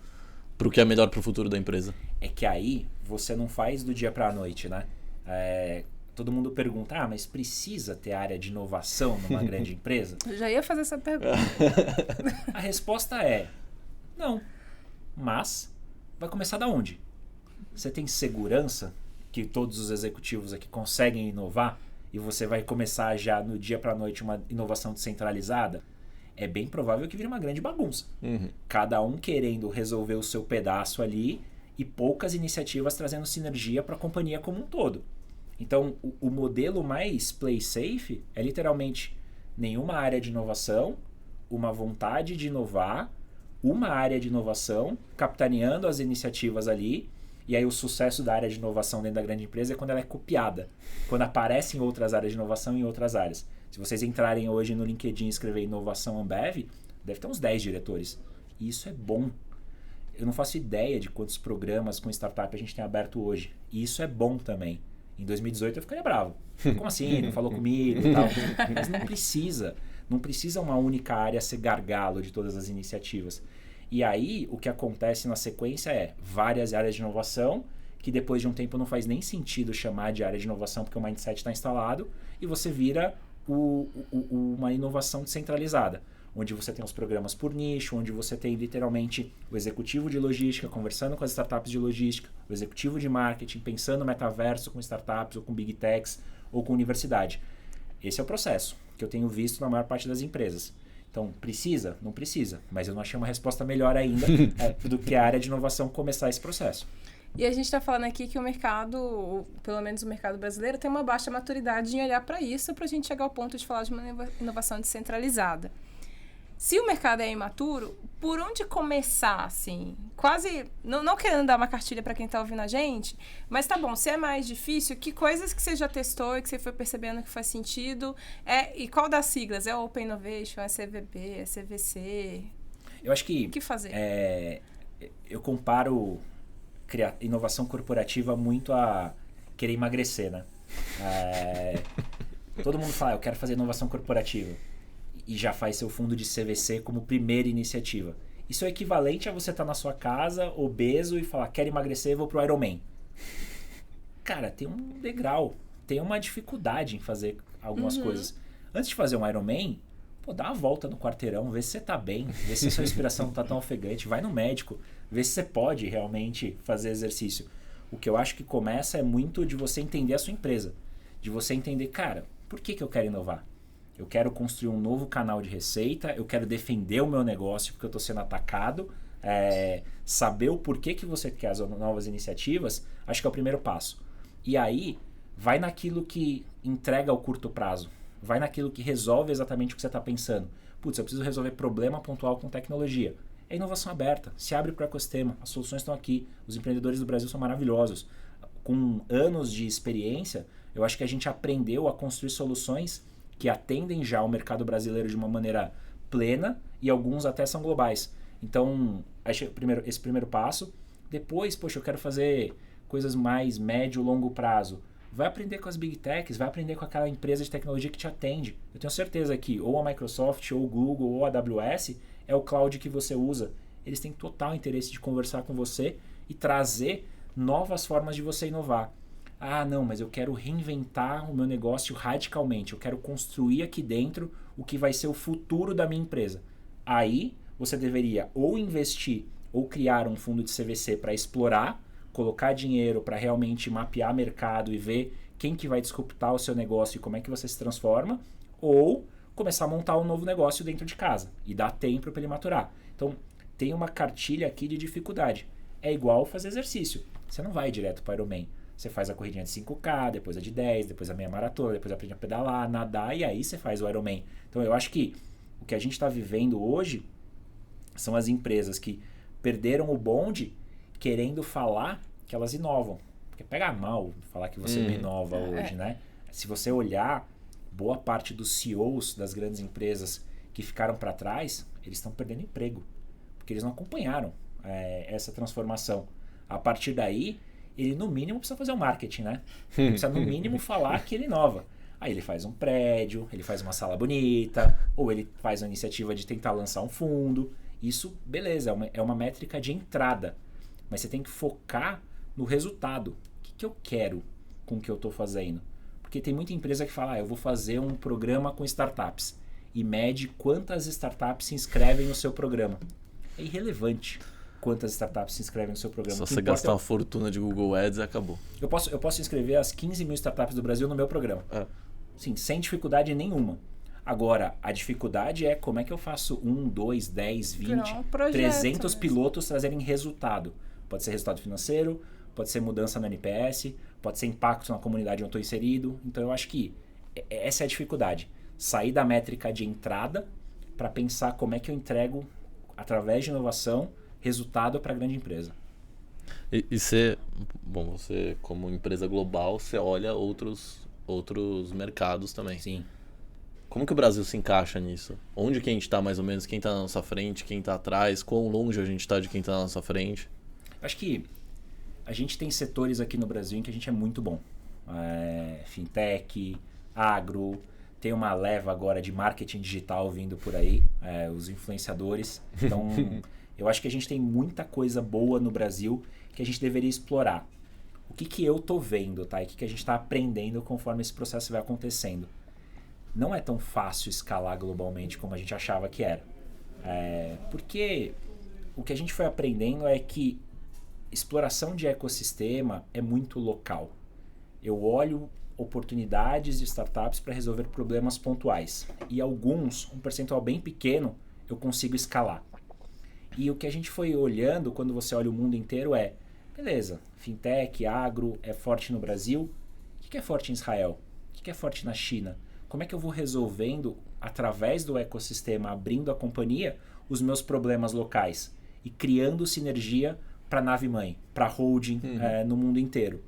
para o que é melhor para o futuro da empresa? É que aí você não faz do dia para a noite, né? Todo mundo pergunta, mas precisa ter área de inovação numa grande empresa? Eu já ia fazer essa pergunta. A resposta é não. Mas vai começar da onde? Você tem segurança que todos os executivos aqui conseguem inovar e você vai começar já no dia para a noite uma inovação descentralizada? É bem provável que vire uma grande bagunça. Cada um querendo resolver o seu pedaço ali e poucas iniciativas trazendo sinergia para a companhia como um todo. Então, o modelo mais play safe é literalmente nenhuma área de inovação, uma vontade de inovar, uma área de inovação, capitaneando as iniciativas ali, e aí o sucesso da área de inovação dentro da grande empresa é quando ela é copiada, quando aparecem outras áreas de inovação em outras áreas. Se vocês entrarem hoje no LinkedIn e escrever inovação Ambev, deve ter uns 10 diretores. E isso é bom. Eu não faço ideia de quantos programas com startup a gente tem aberto hoje. E isso é bom também. Em 2018 eu ficaria bravo. Como assim? Não falou comigo e tal. Mas não precisa. Não precisa uma única área ser gargalo de todas as iniciativas. E aí, o que acontece na sequência é várias áreas de inovação, que depois de um tempo não faz nem sentido chamar de área de inovação, porque o mindset está instalado, e você vira uma inovação descentralizada, onde você tem os programas por nicho, onde você tem literalmente o executivo de logística conversando com as startups de logística, o executivo de marketing pensando no metaverso com startups, ou com big techs, ou com universidade. Esse é o processo que eu tenho visto na maior parte das empresas. Então, precisa? Não precisa. Mas eu não achei uma resposta melhor ainda do que a área de inovação começar esse processo. E a gente está falando aqui que o mercado, pelo menos o mercado brasileiro, tem uma baixa maturidade em olhar para isso, para a gente chegar ao ponto de falar de uma inovação descentralizada. Se o mercado é imaturo, por onde começar, assim? Quase, não querendo dar uma cartilha para quem está ouvindo a gente, mas tá bom, se é mais difícil, que coisas que você já testou e que você foi percebendo que faz sentido? E qual das siglas? É Open Innovation, é CVB, é CVC? Eu acho que... O que fazer? Eu comparo inovação corporativa muito a querer emagrecer, né? Todo mundo fala, eu quero fazer inovação corporativa. E já faz seu fundo de CVC como primeira iniciativa. Isso é equivalente a você estar na sua casa, obeso, e falar, quero emagrecer, vou pro Ironman. Cara, tem um degrau, tem uma dificuldade em fazer algumas coisas. Antes de fazer um Ironman, dá uma volta no quarteirão, vê se você tá bem, vê se a sua respiração não tá tão ofegante, vai no médico, vê se você pode realmente fazer exercício. O que eu acho que começa é muito de você entender a sua empresa, de você entender, cara, por que eu quero inovar? Eu quero construir um novo canal de receita, eu quero defender o meu negócio porque eu estou sendo atacado, saber o porquê que você quer as novas iniciativas, acho que é o primeiro passo. E aí, vai naquilo que entrega ao curto prazo, vai naquilo que resolve exatamente o que você está pensando. Putz, eu preciso resolver problema pontual com tecnologia. É inovação aberta, se abre para o ecossistema, as soluções estão aqui, os empreendedores do Brasil são maravilhosos. Com anos de experiência, eu acho que a gente aprendeu a construir soluções que atendem já o mercado brasileiro de uma maneira plena e alguns até são globais. Então, esse primeiro passo. Depois, eu quero fazer coisas mais médio e longo prazo. Vai aprender com as Big Techs, vai aprender com aquela empresa de tecnologia que te atende. Eu tenho certeza que ou a Microsoft, ou o Google, ou a AWS é o cloud que você usa. Eles têm total interesse de conversar com você e trazer novas formas de você inovar. Ah, não, mas eu quero reinventar o meu negócio radicalmente. Eu quero construir aqui dentro o que vai ser o futuro da minha empresa. Aí, você deveria ou investir ou criar um fundo de CVC para explorar, colocar dinheiro para realmente mapear mercado e ver quem que vai disruptar o seu negócio e como é que você se transforma, ou começar a montar um novo negócio dentro de casa e dar tempo para ele maturar. Então, tem uma cartilha aqui de dificuldade. É igual fazer exercício. Você não vai direto para o Ironman. Você faz a corridinha de 5K, depois a de 10, depois a meia maratona, depois aprende a pedalar, nadar e aí você faz o Ironman. Então, eu acho que o que a gente está vivendo hoje são as empresas que perderam o bonde querendo falar que elas inovam. Porque pega mal falar que você não inova hoje, né? Se você olhar, boa parte dos CEOs das grandes empresas que ficaram para trás, eles estão perdendo emprego. Porque eles não acompanharam essa transformação. A partir daí, ele no mínimo precisa fazer um marketing, né? Ele precisa no mínimo falar que ele inova. Aí ele faz um prédio, ele faz uma sala bonita, ou ele faz uma iniciativa de tentar lançar um fundo. Isso, beleza, é uma métrica de entrada. Mas você tem que focar no resultado. O que eu quero com o que eu estou fazendo? Porque tem muita empresa que fala, eu vou fazer um programa com startups. E mede quantas startups se inscrevem no seu programa. É irrelevante quantas startups se inscrevem no seu programa. Só você gastar uma fortuna de Google Ads e acabou. Eu posso inscrever as 15 mil startups do Brasil no meu programa. Sim, sem dificuldade nenhuma. Agora, a dificuldade é como é que eu faço 1, 2, 10, 20, 300 pilotos trazerem resultado. Pode ser resultado financeiro, pode ser mudança no NPS, pode ser impacto na comunidade onde eu estou inserido. Então, eu acho que essa é a dificuldade. Sair da métrica de entrada para pensar como é que eu entrego, através de inovação, resultado para a grande empresa. E você como empresa global, você olha outros mercados também. Sim. Como que o Brasil se encaixa nisso? Onde que a gente está mais ou menos? Quem está na nossa frente? Quem está atrás? Quão longe a gente está de quem está na nossa frente? Acho que a gente tem setores aqui no Brasil em que a gente é muito bom. Fintech, agro, tem uma leva agora de marketing digital vindo por aí, os influenciadores. Então, eu acho que a gente tem muita coisa boa no Brasil que a gente deveria explorar. O que eu tô vendo, tá? E o que a gente está aprendendo conforme esse processo vai acontecendo. Não é tão fácil escalar globalmente como a gente achava que era. Porque o que a gente foi aprendendo é que exploração de ecossistema é muito local. Eu olho oportunidades de startups para resolver problemas pontuais. E alguns, um percentual bem pequeno, eu consigo escalar. E o que a gente foi olhando quando você olha o mundo inteiro beleza, fintech, agro é forte no Brasil. O que é forte em Israel? O que é forte na China? Como é que eu vou resolvendo, através do ecossistema, abrindo a companhia, os meus problemas locais e criando sinergia para a nave-mãe, para a holding no mundo inteiro?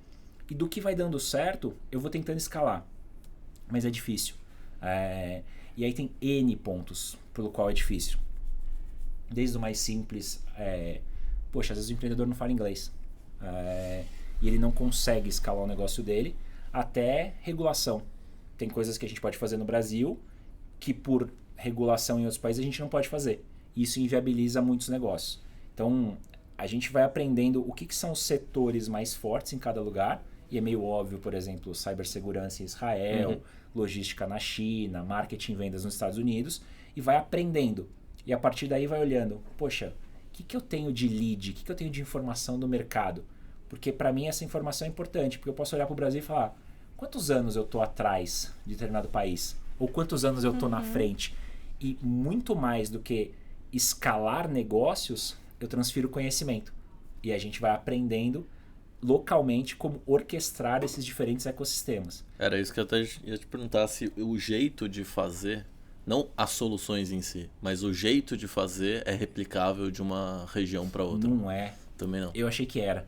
E do que vai dando certo, eu vou tentando escalar. Mas é difícil. E aí tem N pontos pelo qual é difícil. Desde o mais simples, às vezes o empreendedor não fala inglês. E ele não consegue escalar o negócio dele, até regulação. Tem coisas que a gente pode fazer no Brasil que por regulação em outros países a gente não pode fazer. Isso inviabiliza muitos negócios. Então, a gente vai aprendendo o que são os setores mais fortes em cada lugar. E é meio óbvio, por exemplo, cibersegurança em Israel, logística na China, marketing e vendas nos Estados Unidos. E vai aprendendo. E a partir daí vai olhando, poxa, o que eu tenho de lead? O que eu tenho de informação do mercado? Porque para mim essa informação é importante. Porque eu posso olhar para o Brasil e falar, quantos anos eu estou atrás de determinado país? Ou quantos anos eu estou na frente? E muito mais do que escalar negócios, eu transfiro conhecimento. E a gente vai aprendendo localmente como orquestrar esses diferentes ecossistemas. Era isso que eu até ia te perguntar, se o jeito de fazer, não as soluções em si, mas o jeito de fazer é replicável de uma região para outra. Não é. Também não. Eu achei que era.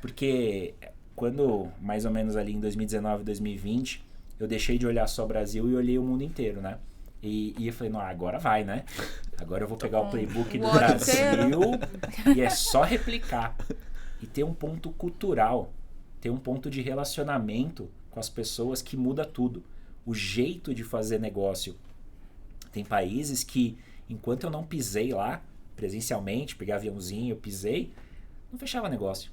Porque quando, mais ou menos ali em 2019, 2020, eu deixei de olhar só o Brasil e olhei o mundo inteiro, né? E eu falei, não, agora vai, né? Agora eu vou pegar o playbook do Brasil e é só replicar. E ter um ponto cultural, ter um ponto de relacionamento com as pessoas que muda tudo. O jeito de fazer negócio. Tem países que, enquanto eu não pisei lá, presencialmente, peguei aviãozinho, eu pisei, não fechava negócio.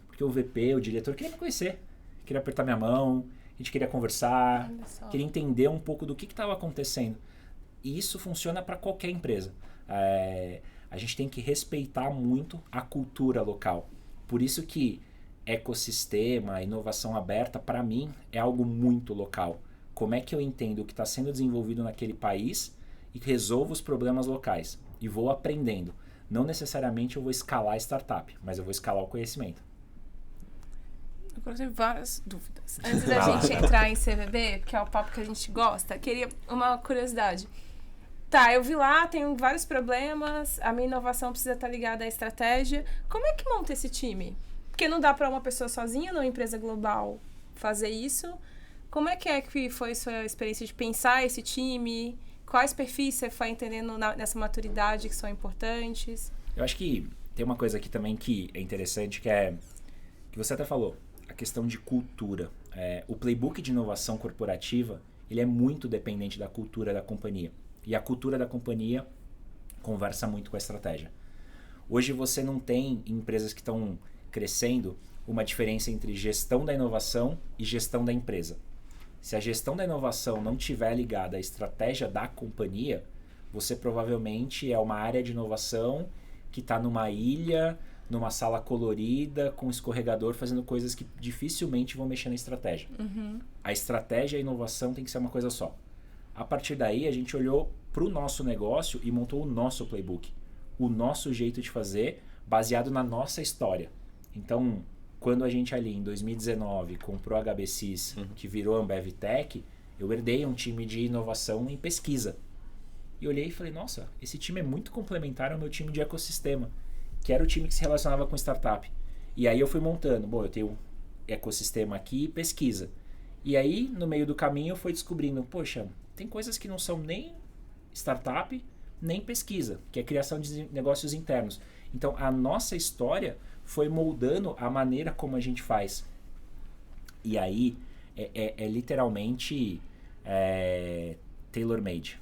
Porque o VP, o diretor, queria me conhecer. Queria apertar minha mão, a gente queria conversar, queria entender um pouco do que estava acontecendo. E isso funciona para qualquer empresa. A gente tem que respeitar muito a cultura local. Por isso que ecossistema, inovação aberta, para mim, é algo muito local. como é que eu entendo o que está sendo desenvolvido naquele país e resolvo os problemas locais. E vou aprendendo. Não necessariamente eu vou escalar a startup, mas eu vou escalar o conhecimento. Agora tenho várias dúvidas. Antes da gente entrar em CVB, que é o papo que a gente gosta, queria uma curiosidade. Tá, eu vi lá, tem vários problemas, a minha inovação precisa estar ligada à estratégia. Como é que monta esse time? Porque não dá para uma pessoa sozinha, numa empresa global, fazer isso. Como é que foi sua experiência de pensar esse time? Quais perfis você foi entendendo nessa maturidade que são importantes? Eu acho que tem uma coisa aqui também que é interessante, que você até falou, a questão de cultura. O playbook de inovação corporativa, ele é muito dependente da cultura da companhia. E a cultura da companhia conversa muito com a estratégia. Hoje você não tem, em empresas que estão crescendo, uma diferença entre gestão da inovação e gestão da empresa. Se a gestão da inovação não estiver ligada à estratégia da companhia, você provavelmente é uma área de inovação que está numa ilha, numa sala colorida, com um escorregador, fazendo coisas que dificilmente vão mexer na estratégia. Uhum. A estratégia e a inovação tem que ser uma coisa só. A partir daí, a gente olhou para o nosso negócio e montou o nosso playbook. O nosso jeito de fazer, baseado na nossa história. Então, quando a gente ali, em 2019, comprou a HBSys, que virou Ambev Tech, eu herdei um time de inovação em pesquisa. E olhei e falei, nossa, esse time é muito complementar ao meu time de ecossistema, que era o time que se relacionava com startup. E aí eu fui montando, eu tenho um ecossistema aqui e pesquisa. E aí, no meio do caminho, eu fui descobrindo, poxa, tem coisas que não são nem startup, nem pesquisa, que é criação de negócios internos. Então, a nossa história foi moldando a maneira como a gente faz. E aí, é literalmente tailor-made.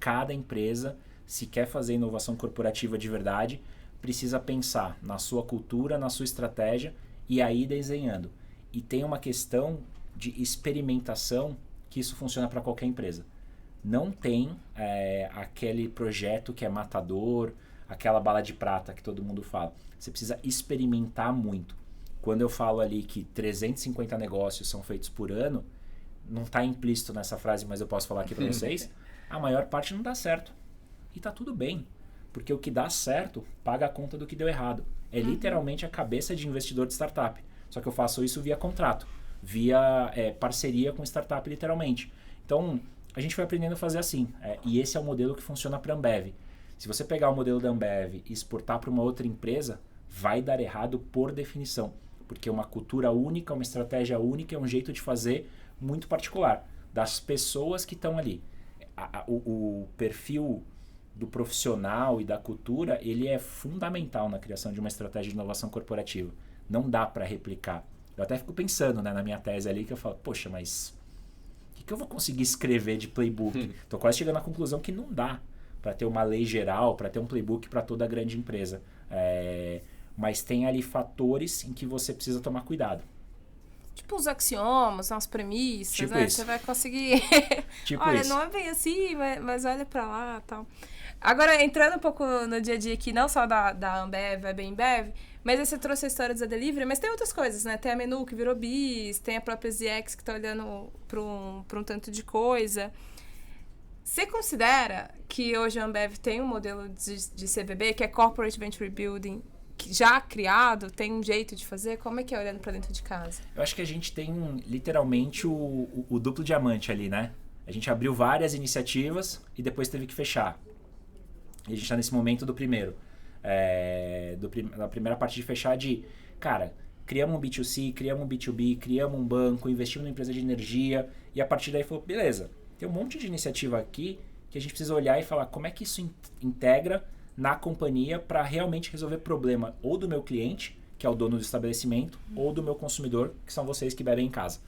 Cada empresa, se quer fazer inovação corporativa de verdade, precisa pensar na sua cultura, na sua estratégia e aí desenhando. E tem uma questão de experimentação que isso funciona para qualquer empresa. Não tem aquele projeto que é matador, aquela bala de prata que todo mundo fala. Você precisa experimentar muito. Quando eu falo ali que 350 negócios são feitos por ano, não está implícito nessa frase, mas eu posso falar aqui para vocês, a maior parte não dá certo. E tá tudo bem, porque o que dá certo paga a conta do que deu errado. É literalmente a cabeça de investidor de startup. Só que eu faço isso via contrato, via parceria com startup, literalmente. Então, a gente foi aprendendo a fazer assim. E esse é o modelo que funciona para a Ambev. Se você pegar o modelo da Ambev e exportar para uma outra empresa, vai dar errado por definição. Porque é uma cultura única, uma estratégia única, é um jeito de fazer muito particular das pessoas que estão ali. O perfil do profissional e da cultura, ele é fundamental na criação de uma estratégia de inovação corporativa. Não dá para replicar. Eu até fico pensando, né, na minha tese ali, que eu falo, poxa, mas o que eu vou conseguir escrever de playbook? Tô quase chegando à conclusão que não dá para ter uma lei geral, para ter um playbook para toda grande empresa. Mas tem ali fatores em que você precisa tomar cuidado. Tipo os axiomas, as premissas, Tipo né? isso. Você vai conseguir... Tipo olha, isso. não é bem assim, mas olha pra lá e tal. Agora, entrando um pouco no dia a dia aqui, não só da Ambev, é bem Ambev, mas aí você trouxe a história da Delivery, mas tem outras coisas, né? Tem a Menu que virou Bis, tem a própria ZX que tá olhando pra um tanto de coisa. Você considera que hoje a Ambev tem um modelo de CVB, que é Corporate Venture Building, já criado, tem um jeito de fazer? Como é que é olhando para dentro de casa? Eu acho que a gente tem literalmente o duplo diamante ali, né? A gente abriu várias iniciativas e depois teve que fechar. E a gente está nesse momento do primeiro. Da primeira parte de fechar cara, criamos um B2C, criamos um B2B, criamos um banco, investimos numa empresa de energia e a partir daí falou, beleza, tem um monte de iniciativa aqui que a gente precisa olhar e falar como é que isso integra na companhia para realmente resolver problema ou do meu cliente, que é o dono do estabelecimento, ou do meu consumidor, que são vocês que bebem em casa.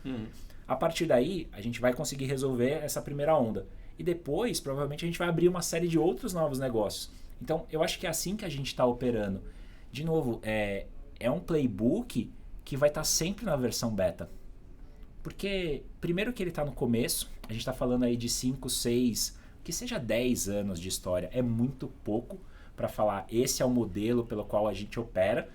A partir daí, a gente vai conseguir resolver essa primeira onda. E depois, provavelmente, a gente vai abrir uma série de outros novos negócios. Então, eu acho que é assim que a gente está operando. De novo, é um playbook que vai estar sempre na versão beta. Porque, primeiro que ele está no começo, a gente está falando aí de 5, 6, que seja 10 anos de história. É muito pouco para falar, esse é o modelo pelo qual a gente opera.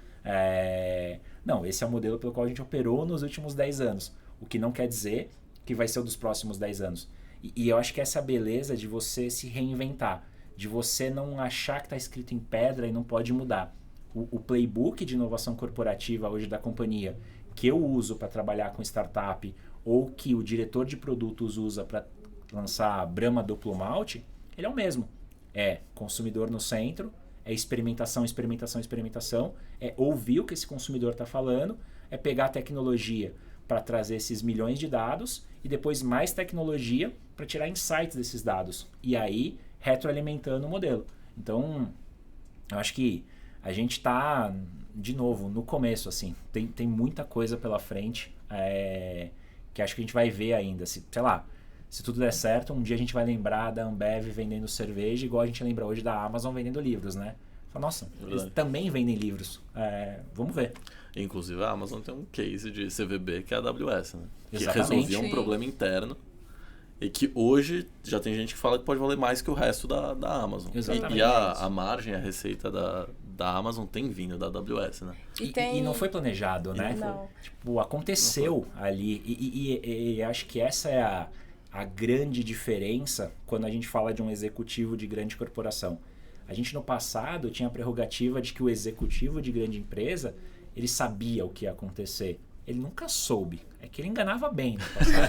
Não, esse é o modelo pelo qual a gente operou nos últimos 10 anos. O que não quer dizer que vai ser o dos próximos 10 anos. E eu acho que essa é a beleza de você se reinventar, de você não achar que está escrito em pedra e não pode mudar. O playbook de inovação corporativa hoje da companhia, que eu uso para trabalhar com startup, ou que o diretor de produtos usa para lançar a Brahma Duplo Malte, ele é o mesmo. É consumidor no centro, é experimentação, experimentação, experimentação, é ouvir o que esse consumidor está falando, é pegar a tecnologia para trazer esses milhões de dados e depois mais tecnologia para tirar insights desses dados. E aí, retroalimentando o modelo. Então, eu acho que a gente está, de novo, no começo. Assim, tem muita coisa pela frente que acho que a gente vai ver ainda. Se tudo der certo, um dia a gente vai lembrar da Ambev vendendo cerveja, igual a gente lembra hoje da Amazon vendendo livros, né? Nossa, eles também vendem livros. Vamos ver. Inclusive a Amazon tem um case de CVB que é a AWS, né? Exatamente. Que resolvia um problema interno e que hoje já tem gente que fala que pode valer mais que o resto da Amazon. Exatamente. E a margem, a receita da Amazon tem vindo da AWS, né? E não foi planejado, né? Não. Tipo, aconteceu ali. E acho que essa é a grande diferença quando a gente fala de um executivo de grande corporação. A gente no passado tinha a prerrogativa de que o executivo de grande empresa, ele sabia o que ia acontecer. Ele nunca soube. É que ele enganava bem no passado.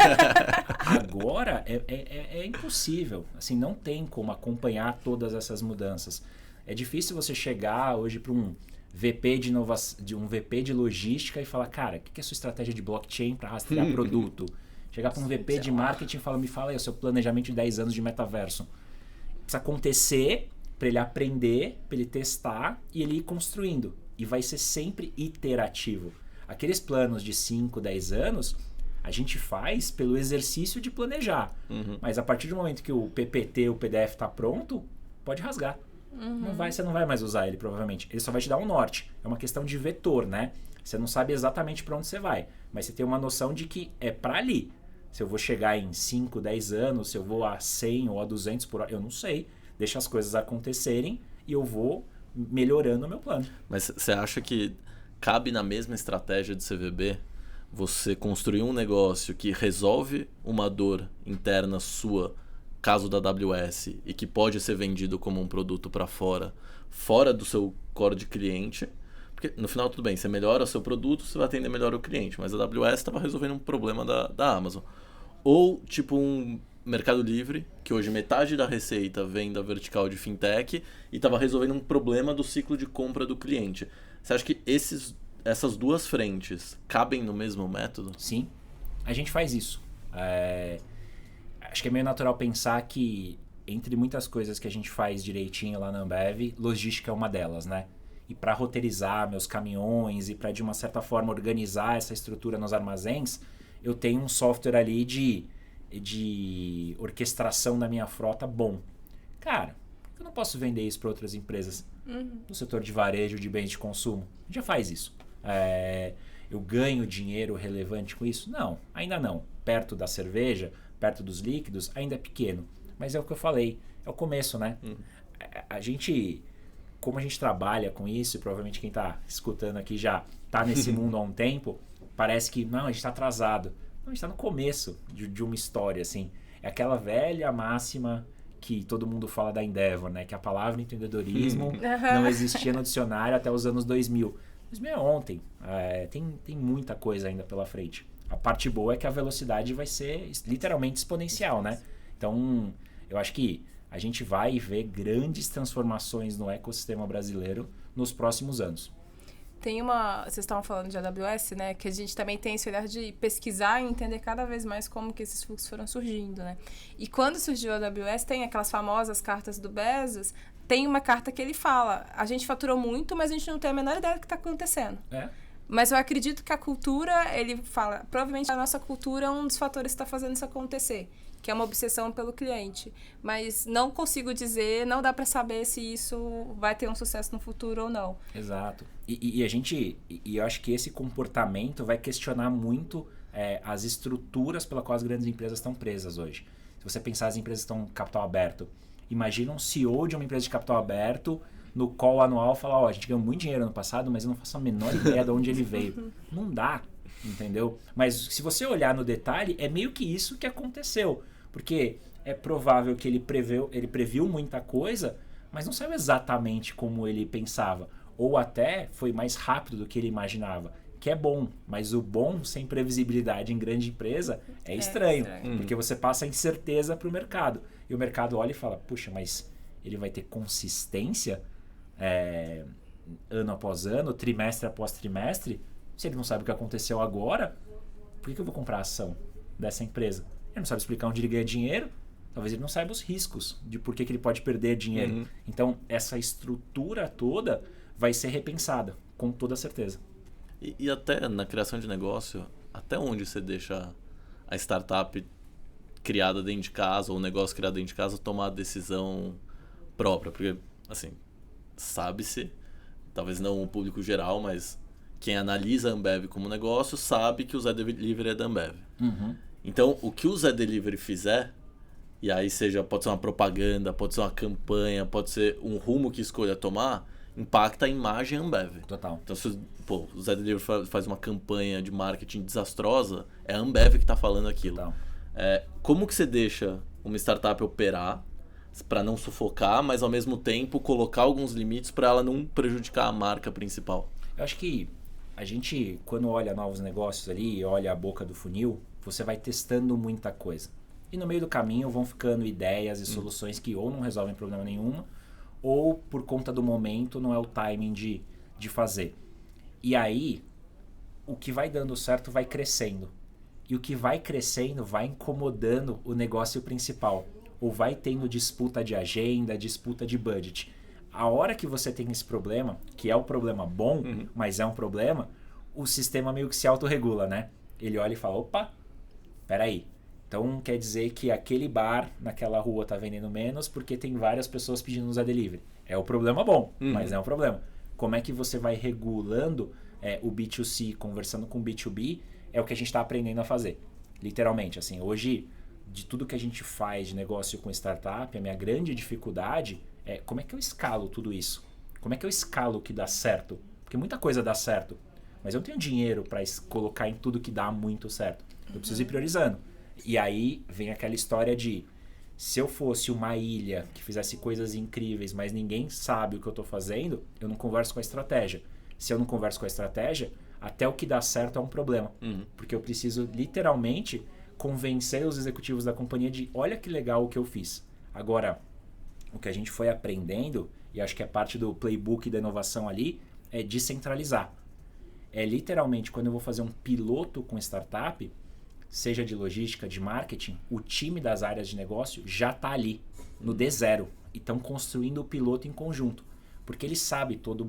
Agora é impossível. Assim, não tem como acompanhar todas essas mudanças. É difícil você chegar hoje para um VP de inovação, um VP de logística e falar, cara, o que é a sua estratégia de blockchain para rastrear produto? Chegar para um VP de marketing e me fala aí o seu planejamento de 10 anos de metaverso. Precisa acontecer para ele aprender, para ele testar e ele ir construindo. E vai ser sempre iterativo. Aqueles planos de 5, 10 anos, a gente faz pelo exercício de planejar. Mas a partir do momento que o PPT, o PDF está pronto, pode rasgar. Você não vai mais usar ele, provavelmente. Ele só vai te dar um norte. É uma questão de vetor, né? Você não sabe exatamente para onde você vai. Mas você tem uma noção de que é para ali. Se eu vou chegar em 5, 10 anos, se eu vou a 100 ou a 200 por hora, eu não sei. Deixa as coisas acontecerem e eu vou melhorando o meu plano. Mas você acha que cabe na mesma estratégia de CVB você construir um negócio que resolve uma dor interna sua, caso da AWS, e que pode ser vendido como um produto para fora do seu core de cliente? Porque no final tudo bem, você melhora o seu produto, você vai atender melhor o cliente, mas a AWS estava resolvendo um problema da Amazon. Ou tipo um Mercado Livre, que hoje metade da receita vem da vertical de fintech e estava resolvendo um problema do ciclo de compra do cliente. Você acha que essas duas frentes cabem no mesmo método? Sim, a gente faz isso. Acho que é meio natural pensar que, entre muitas coisas que a gente faz direitinho lá na Ambev, logística é uma delas, né? E para roteirizar meus caminhões e para, de uma certa forma, organizar essa estrutura nos armazéns, eu tenho um software ali de orquestração da minha frota bom. Cara, eu não posso vender isso para outras empresas no setor de varejo, de bens de consumo. A gente já faz isso. Eu ganho dinheiro relevante com isso? Não, ainda não. Perto da cerveja, perto dos líquidos, ainda é pequeno. Mas é o que eu falei, é o começo, né? A gente, como a gente trabalha com isso, e provavelmente quem está escutando aqui já está nesse mundo há um tempo, parece que, não, a gente está atrasado. Não, a gente está no começo de uma história, assim. É aquela velha máxima que todo mundo fala da Endeavor, né? Que a palavra empreendedorismo não existia no dicionário até os anos 2000. 2000 é ontem. Tem muita coisa ainda pela frente. A parte boa é que a velocidade vai ser literalmente exponencial, né? Então, eu acho que a gente vai ver grandes transformações no ecossistema brasileiro nos próximos anos. Vocês estavam falando de AWS, né? Que a gente também tem esse olhar de pesquisar e entender cada vez mais como que esses fluxos foram surgindo, né? E quando surgiu a AWS, tem aquelas famosas cartas do Bezos, tem uma carta que ele fala, a gente faturou muito, mas a gente não tem a menor ideia do que está acontecendo. Mas eu acredito que a cultura, ele fala, provavelmente a nossa cultura é um dos fatores que está fazendo isso acontecer, que é uma obsessão pelo cliente. Mas não consigo dizer, não dá para saber se isso vai ter um sucesso no futuro ou não. Exato. E eu acho que esse comportamento vai questionar muito as estruturas pela qual as grandes empresas estão presas hoje. Se você pensar, as empresas estão capital aberto. Imagina um CEO de uma empresa de capital aberto no call anual falar, a gente ganhou muito dinheiro ano passado, mas eu não faço a menor ideia de onde ele veio. Não dá. entendeu? Mas se você olhar no detalhe, é meio que isso que aconteceu. Porque é provável que ele previu muita coisa, mas não saiu exatamente como ele pensava. Ou até foi mais rápido do que ele imaginava. Que é bom, mas o bom sem previsibilidade em grande empresa é estranho. Porque você passa incerteza para o mercado. E o mercado olha e fala, puxa, mas ele vai ter consistência ano após ano, trimestre após trimestre? Se ele não sabe o que aconteceu agora, por que eu vou comprar a ação dessa empresa? Ele não sabe explicar onde ele ganha dinheiro, talvez ele não saiba os riscos de por que ele pode perder dinheiro. Então, essa estrutura toda vai ser repensada, com toda certeza. E até na criação de negócio, até onde você deixa a startup criada dentro de casa, ou o negócio criado dentro de casa, tomar a decisão própria? Porque, assim, sabe-se, talvez não o público geral, mas quem analisa a Ambev como negócio sabe que o Zé Delivery é da Ambev. Então, o que o Zé Delivery fizer, e aí pode ser uma propaganda, pode ser uma campanha, pode ser um rumo que escolha tomar, impacta a imagem Ambev. Total. Então, se o Zé Delivery faz uma campanha de marketing desastrosa, é a Ambev que está falando aquilo. Total. Como que você deixa uma startup operar para não sufocar, mas ao mesmo tempo colocar alguns limites para ela não prejudicar a marca principal? Eu acho que a gente, quando olha novos negócios ali, olha a boca do funil, você vai testando muita coisa. E no meio do caminho vão ficando ideias e soluções que ou não resolvem problema nenhum, ou por conta do momento não é o timing de fazer. E aí, o que vai dando certo vai crescendo. E o que vai crescendo vai incomodando o negócio principal. Ou vai tendo disputa de agenda, disputa de budget. A hora que você tem esse problema, que é um problema bom, mas é um problema, o sistema meio que se autorregula, né? Ele olha e fala, opa, peraí. Então quer dizer que aquele bar naquela rua tá vendendo menos porque tem várias pessoas pedindo Zé Delivery. É o problema bom, mas é um problema. Como é que você vai regulando o B2C conversando com o B2B? É o que a gente está aprendendo a fazer. Literalmente, assim, hoje, de tudo que a gente faz de negócio com startup, a minha grande dificuldade é como é que eu escalo tudo isso? Como é que eu escalo o que dá certo? Porque muita coisa dá certo, mas eu não tenho dinheiro para colocar em tudo que dá muito certo. Eu preciso ir priorizando. E aí vem aquela história de, se eu fosse uma ilha que fizesse coisas incríveis, mas ninguém sabe o que eu estou fazendo, eu não converso com a estratégia. Se eu não converso com a estratégia, até o que dá certo é um problema. Porque eu preciso literalmente convencer os executivos da companhia de, olha que legal o que eu fiz. Agora, o que a gente foi aprendendo, e acho que é parte do playbook da inovação ali, é descentralizar. É literalmente, quando eu vou fazer um piloto com startup, seja de logística, de marketing, o time das áreas de negócio já está ali, no D0, e estão construindo o piloto em conjunto. Porque ele sabe toda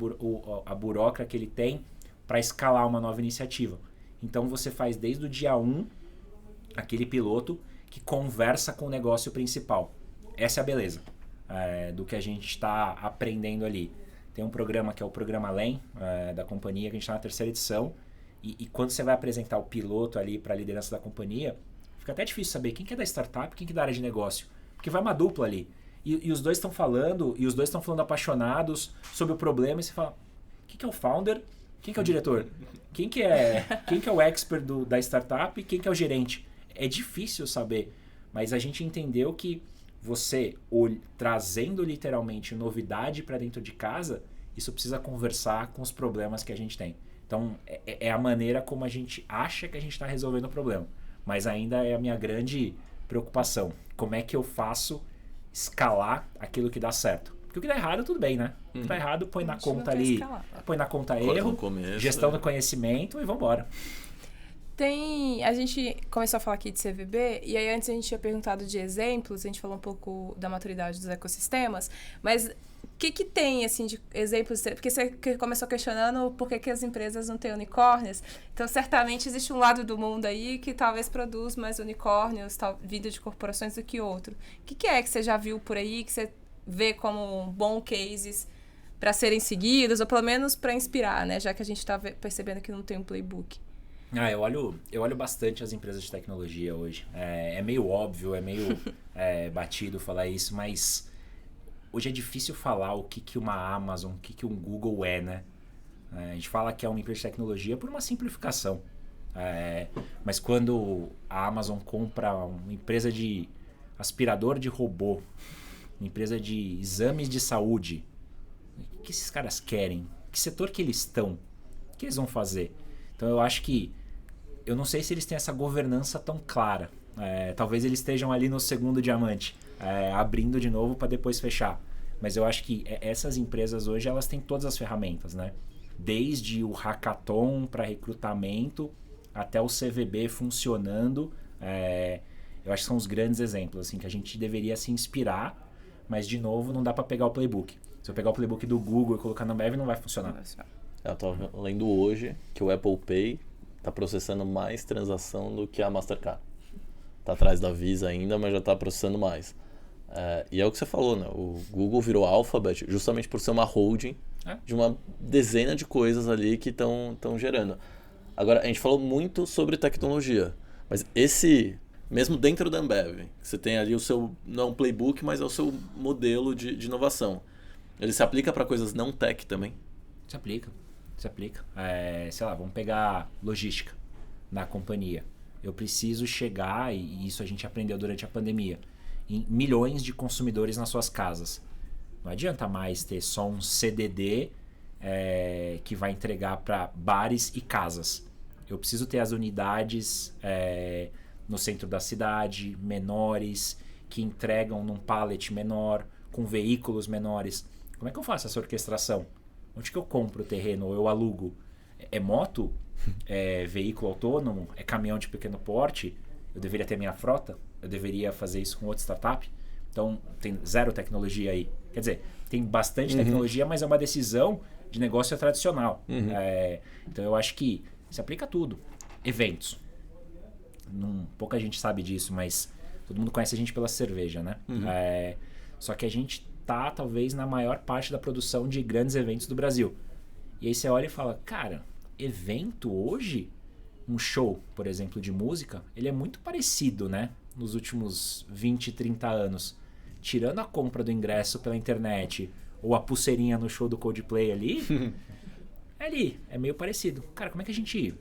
a burocracia que ele tem para escalar uma nova iniciativa. Então você faz desde o dia 1 aquele piloto que conversa com o negócio principal. Essa é a beleza do que a gente está aprendendo ali. Tem um programa que é o Programa LEM, da companhia, que a gente está na 3ª edição. E quando você vai apresentar o piloto ali para a liderança da companhia, fica até difícil saber quem que é da startup, quem que é da área de negócio. Porque vai uma dupla ali. E os dois estão falando, apaixonados sobre o problema, e você fala, quem que é o founder? Quem que é o diretor? Quem que é o expert da startup? Quem que é o gerente? É difícil saber, mas a gente entendeu que você, trazendo literalmente novidade para dentro de casa, isso precisa conversar com os problemas que a gente tem. Então, é a maneira como a gente acha que a gente está resolvendo o problema. Mas ainda é a minha grande preocupação. Como é que eu faço escalar aquilo que dá certo? Porque o que dá errado, tudo bem, né? O que dá errado, põe na conta ali. Põe na conta erro, gestão do conhecimento e vambora. A gente começou a falar aqui de CVB, e aí antes a gente tinha perguntado de exemplos, a gente falou um pouco da maturidade dos ecossistemas, mas o que tem, assim, de exemplos? Porque você começou questionando por que as empresas não têm unicórnios, então certamente existe um lado do mundo aí que talvez produz mais unicórnios, vindo de corporações do que outro. O que é que você já viu por aí, que você vê como bons cases para serem seguidos, ou pelo menos para inspirar, né? Já que a gente está percebendo que não tem um playbook. Eu olho bastante as empresas de tecnologia hoje. É meio óbvio, é meio batido falar isso, mas hoje é difícil falar o que uma Amazon, o que um Google é, né? A gente fala que é uma empresa de tecnologia por uma simplificação. Mas quando a Amazon compra uma empresa de aspirador de robô, uma empresa de exames de saúde, o que esses caras querem? Que setor que eles estão? O que eles vão fazer? Então eu acho que, eu não sei se eles têm essa governança tão clara. Talvez eles estejam ali no segundo diamante, abrindo de novo para depois fechar. Mas eu acho que essas empresas hoje, elas têm todas as ferramentas, né? Desde o hackathon para recrutamento até o CVB funcionando. Eu acho que são os grandes exemplos assim, que a gente deveria se inspirar, mas de novo não dá para pegar o playbook. Se eu pegar o playbook do Google e colocar na Ambev, não vai funcionar. Eu tô lendo hoje que o Apple Pay está processando mais transação do que a Mastercard. Tá atrás da Visa ainda, mas já está processando mais. E é o que você falou, né? O Google virou Alphabet justamente por ser uma holding de uma dezena de coisas ali que estão gerando. Agora, a gente falou muito sobre tecnologia, mas mesmo dentro da Ambev, você tem ali o seu, não é um playbook, mas é o seu modelo de inovação. Ele se aplica para coisas não tech também? Se aplica. Sei lá, vamos pegar logística na companhia. Eu preciso chegar, e isso a gente aprendeu durante a pandemia, em milhões de consumidores nas suas casas. Não adianta mais ter só um CDD que vai entregar para bares e casas. Eu preciso ter as unidades no centro da cidade, menores, que entregam num pallet menor, com veículos menores. Como é que eu faço essa orquestração? Onde que eu compro o terreno ou eu alugo? É moto? É veículo autônomo? É caminhão de pequeno porte? Eu deveria ter minha frota? Eu deveria fazer isso com outra startup? Então, tem zero tecnologia aí. Quer dizer, tem bastante tecnologia, mas é uma decisão de negócio tradicional. Então, eu acho que se aplica a tudo. Eventos. Pouca gente sabe disso, mas todo mundo conhece a gente pela cerveja, né? Só que a gente tá, talvez, na maior parte da produção de grandes eventos do Brasil. E aí você olha e fala, cara, evento hoje, um show, por exemplo, de música, ele é muito parecido, né? Nos últimos 20, 30 anos. Tirando a compra do ingresso pela internet ou a pulseirinha no show do Coldplay ali, é meio parecido. Cara, como é que a gente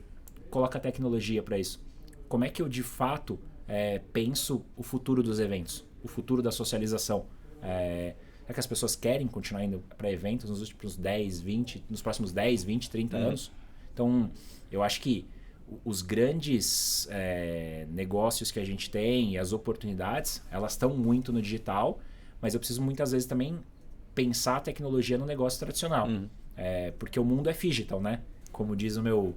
coloca tecnologia para isso? Como é que eu, de fato, penso o futuro dos eventos? O futuro da socialização? É que as pessoas querem continuar indo para eventos nos próximos 10, 20, 30 anos? Então, eu acho que os grandes negócios que a gente tem e as oportunidades, elas estão muito no digital, mas eu preciso muitas vezes também pensar a tecnologia no negócio tradicional. Porque o mundo é digital, né? Como diz o meu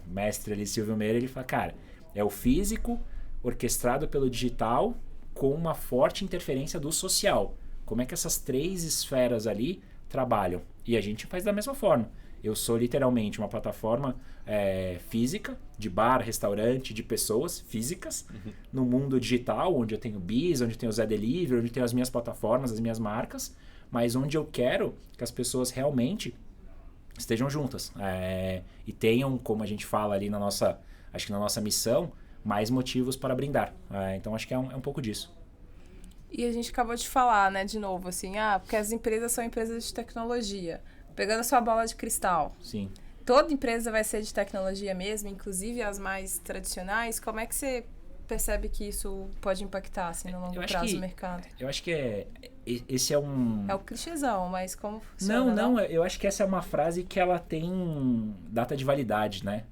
mestre ali, Silvio Meira, ele fala, cara, é o físico orquestrado pelo digital com uma forte interferência do social. Como é que essas três esferas ali trabalham? E a gente faz da mesma forma. Eu sou literalmente uma plataforma física, de bar, restaurante, de pessoas físicas, no mundo digital, onde eu tenho Biz, onde eu tenho o Zé Delivery, onde eu tenho as minhas plataformas, as minhas marcas, mas onde eu quero que as pessoas realmente estejam juntas. E tenham, como a gente fala ali na nossa missão, mais motivos para brindar. Então acho que é um pouco disso. E a gente acabou de falar, né, de novo, assim, porque as empresas são empresas de tecnologia. Pegando a sua bola de cristal. Sim. Toda empresa vai ser de tecnologia mesmo, inclusive as mais tradicionais. Como é que você percebe que isso pode impactar, assim, no longo prazo no mercado? Eu acho que esse é um... É o clichêzão, mas como funciona? Não, eu acho que essa é uma frase que ela tem data de validade, né?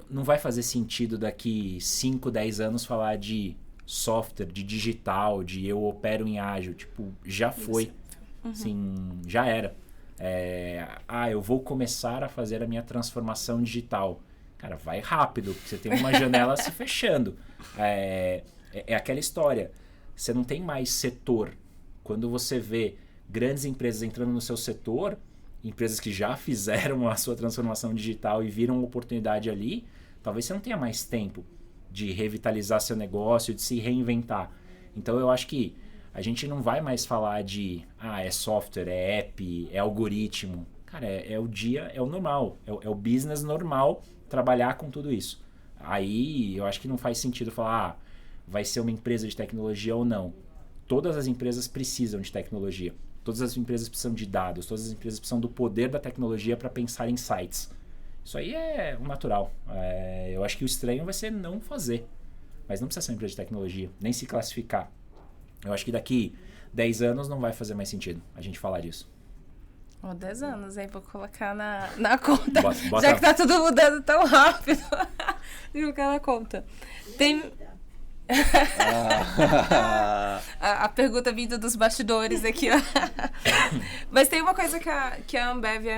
Não vai fazer sentido daqui 5, 10 anos falar de software, de digital, de eu opero em ágil. Tipo, já foi. Assim, já era. Eu vou começar a fazer a minha transformação digital. Cara, vai rápido, porque você tem uma janela se fechando. É aquela história. Você não tem mais setor. Quando você vê grandes empresas entrando no seu setor, empresas que já fizeram a sua transformação digital e viram oportunidade ali, talvez você não tenha mais tempo de revitalizar seu negócio, de se reinventar. Então eu acho que a gente não vai mais falar de é software, é app, é algoritmo. Cara, é o dia, é o normal, é o business normal trabalhar com tudo isso. Aí eu acho que não faz sentido falar vai ser uma empresa de tecnologia ou não. Todas as empresas precisam de tecnologia. Todas as empresas precisam de dados. Todas as empresas precisam do poder da tecnologia para pensar em insights. Isso aí é o natural. Eu acho que o estranho vai ser não fazer. Mas não precisa ser uma empresa de tecnologia, nem se classificar. Eu acho que daqui 10 anos não vai fazer mais sentido a gente falar disso. 10 anos, aí vou colocar na conta. Bota. Já que tá tudo mudando tão rápido. Vou colocar na conta. Tem... a pergunta vinda dos bastidores aqui, ó. Mas tem uma coisa que a Ambev e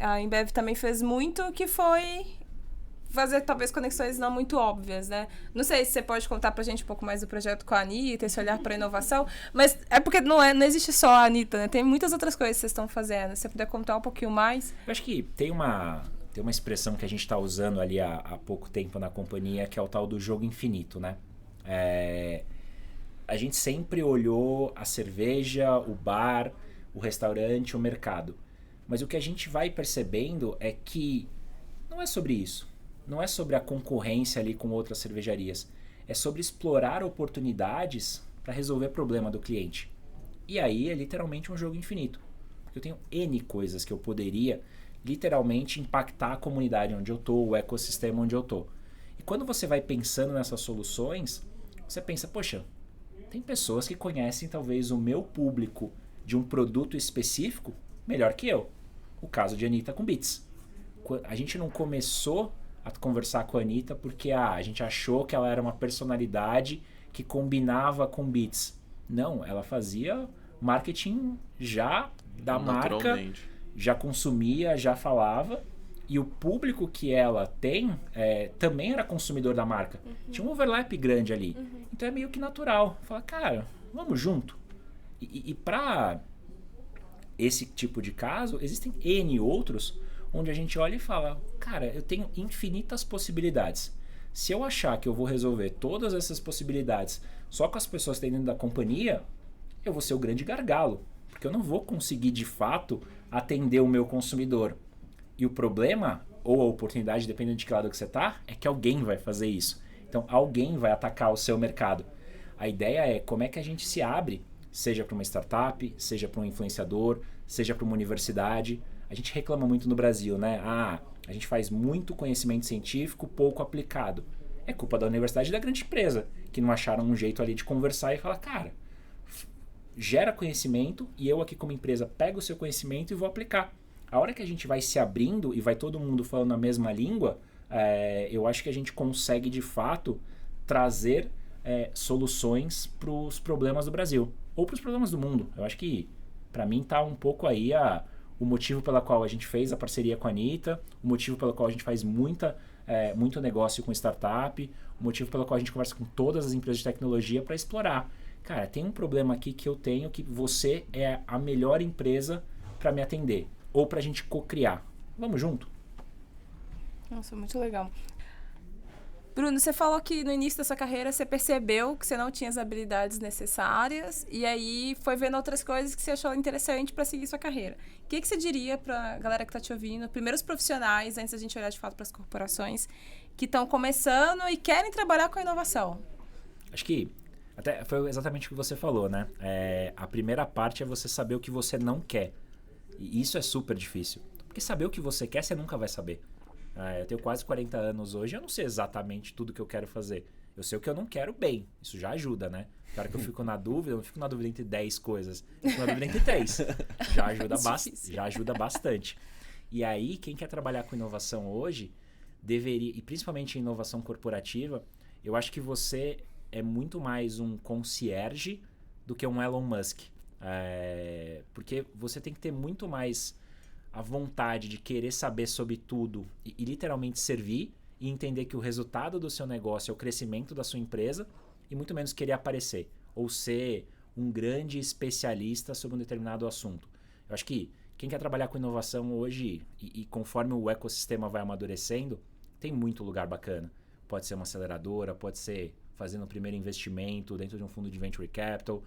a Embev também fez muito, que foi fazer talvez conexões não muito óbvias, né? Não sei se você pode contar pra gente um pouco mais do projeto com a Anitta, esse olhar pra inovação, mas é porque não existe só a Anitta, né? Tem muitas outras coisas que vocês estão fazendo. Se você puder contar um pouquinho mais. Eu acho que tem uma expressão que a gente está usando ali há pouco tempo na companhia, que é o tal do jogo infinito, né? A gente sempre olhou a cerveja, o bar, o restaurante, o mercado. Mas o que a gente vai percebendo é que não é sobre isso. Não é sobre a concorrência ali com outras cervejarias. É sobre explorar oportunidades para resolver problema do cliente. E aí é literalmente um jogo infinito. Porque eu tenho N coisas que eu poderia literalmente impactar a comunidade onde eu estou, o ecossistema onde eu estou. E quando você vai pensando nessas soluções, você pensa, poxa, tem pessoas que conhecem talvez o meu público de um produto específico melhor que eu. O caso de Anitta com Beats. A gente não começou a conversar com a Anitta porque a gente achou que ela era uma personalidade que combinava com Beats. Não, ela fazia marketing já da marca, já consumia, já falava, e o público que ela tem também era consumidor da marca. Tinha um overlap grande ali. Então é meio que natural. Fala, cara, vamos junto. E para esse tipo de caso, existem N outros onde a gente olha e fala, cara, eu tenho infinitas possibilidades. Se eu achar que eu vou resolver todas essas possibilidades só com as pessoas que tem dentro da companhia, eu vou ser o grande gargalo, porque eu não vou conseguir de fato atender o meu consumidor. E o problema, ou a oportunidade, dependendo de que lado que você está, é que alguém vai fazer isso. Então alguém vai atacar o seu mercado. A ideia é como é que a gente se abre, seja para uma startup, seja para um influenciador, seja para uma universidade. A gente reclama muito no Brasil, né? A gente faz muito conhecimento científico, pouco aplicado. É culpa da universidade e da grande empresa, que não acharam um jeito ali de conversar e falar, cara, gera conhecimento e eu aqui como empresa pego o seu conhecimento e vou aplicar. A hora que a gente vai se abrindo e vai todo mundo falando a mesma língua, eu acho que a gente consegue de fato trazer soluções para os problemas do Brasil ou para os problemas do mundo. Eu acho que para mim tá um pouco aí o motivo pela qual a gente fez a parceria com a Anitta, o motivo pelo qual a gente faz muito negócio com startup, o motivo pelo qual a gente conversa com todas as empresas de tecnologia para explorar. Cara, tem um problema aqui que eu tenho que você é a melhor empresa para me atender. Ou para a gente co-criar. Vamos junto? Nossa, muito legal. Bruno, você falou que no início da sua carreira você percebeu que você não tinha as habilidades necessárias e aí foi vendo outras coisas que você achou interessante para seguir sua carreira. O que você diria para a galera que está te ouvindo, primeiros profissionais, antes da gente olhar de fato para as corporações, que estão começando e querem trabalhar com a inovação? Acho que até foi exatamente o que você falou, né? A primeira parte é você saber o que você não quer. E isso é super difícil. Porque saber o que você quer, você nunca vai saber. Eu tenho quase 40 anos hoje, eu não sei exatamente tudo que eu quero fazer. Eu sei o que eu não quero bem. Isso já ajuda, né? Claro que eu fico na dúvida, eu não fico na dúvida entre 10 coisas. Eu fico na dúvida entre 3. Já ajuda bastante. E aí, quem quer trabalhar com inovação hoje, deveria, e principalmente em inovação corporativa, eu acho que você é muito mais um concierge do que um Elon Musk. Porque você tem que ter muito mais a vontade de querer saber sobre tudo e literalmente servir e entender que o resultado do seu negócio é o crescimento da sua empresa e muito menos querer aparecer ou ser um grande especialista sobre um determinado assunto. Eu acho que quem quer trabalhar com inovação hoje e conforme o ecossistema vai amadurecendo, tem muito lugar bacana. Pode ser uma aceleradora, pode ser fazendo o primeiro investimento dentro de um fundo de venture capital,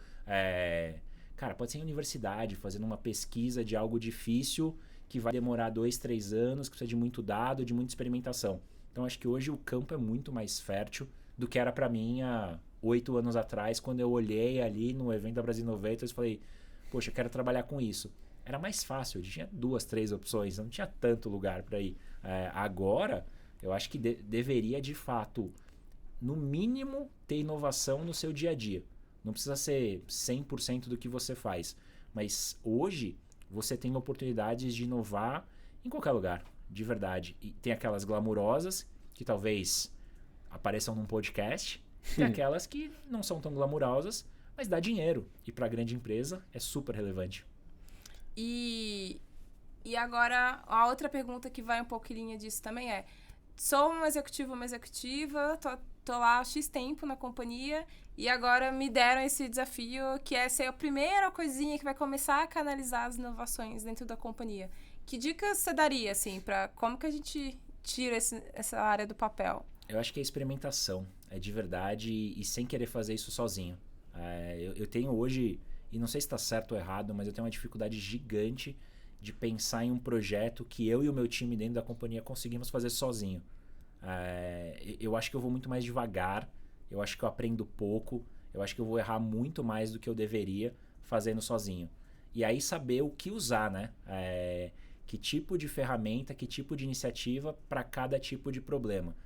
cara, pode ser em universidade, fazendo uma pesquisa de algo difícil que vai demorar 2, 3 anos, que precisa de muito dado, de muita experimentação. Então, acho que hoje o campo é muito mais fértil do que era para mim há 8 anos atrás, quando eu olhei ali no evento da Brasil Innovators e falei, poxa, eu quero trabalhar com isso. era mais fácil. Eu tinha 2, 3 opções, não tinha tanto lugar para ir. Agora, eu acho que deveria, de fato, no mínimo, ter inovação no seu dia a dia. Não precisa ser 100% do que você faz. Mas hoje, você tem oportunidades de inovar em qualquer lugar, de verdade. E tem aquelas glamourosas, que talvez apareçam num podcast, e aquelas que não são tão glamourosas, mas dá dinheiro. E para a grande empresa, é super relevante. E agora, a outra pergunta que vai um pouco em linha disso também é: sou um executivo, uma executiva, tô lá há X tempo na companhia e agora me deram esse desafio que é ser a primeira coisinha que vai começar a canalizar as inovações dentro da companhia. Que dicas você daria, assim, para como que a gente tira essa área do papel? Eu acho que é experimentação, é de verdade e sem querer fazer isso sozinho. Eu tenho hoje, e não sei se está certo ou errado, mas eu tenho uma dificuldade gigante de pensar em um projeto que eu e o meu time dentro da companhia conseguimos fazer sozinho. Eu acho que eu vou muito mais devagar, eu acho que eu aprendo pouco, eu acho que eu vou errar muito mais do que eu deveria fazendo sozinho. E aí saber o que usar, né? Que tipo de ferramenta, que tipo de iniciativa para cada tipo de problema.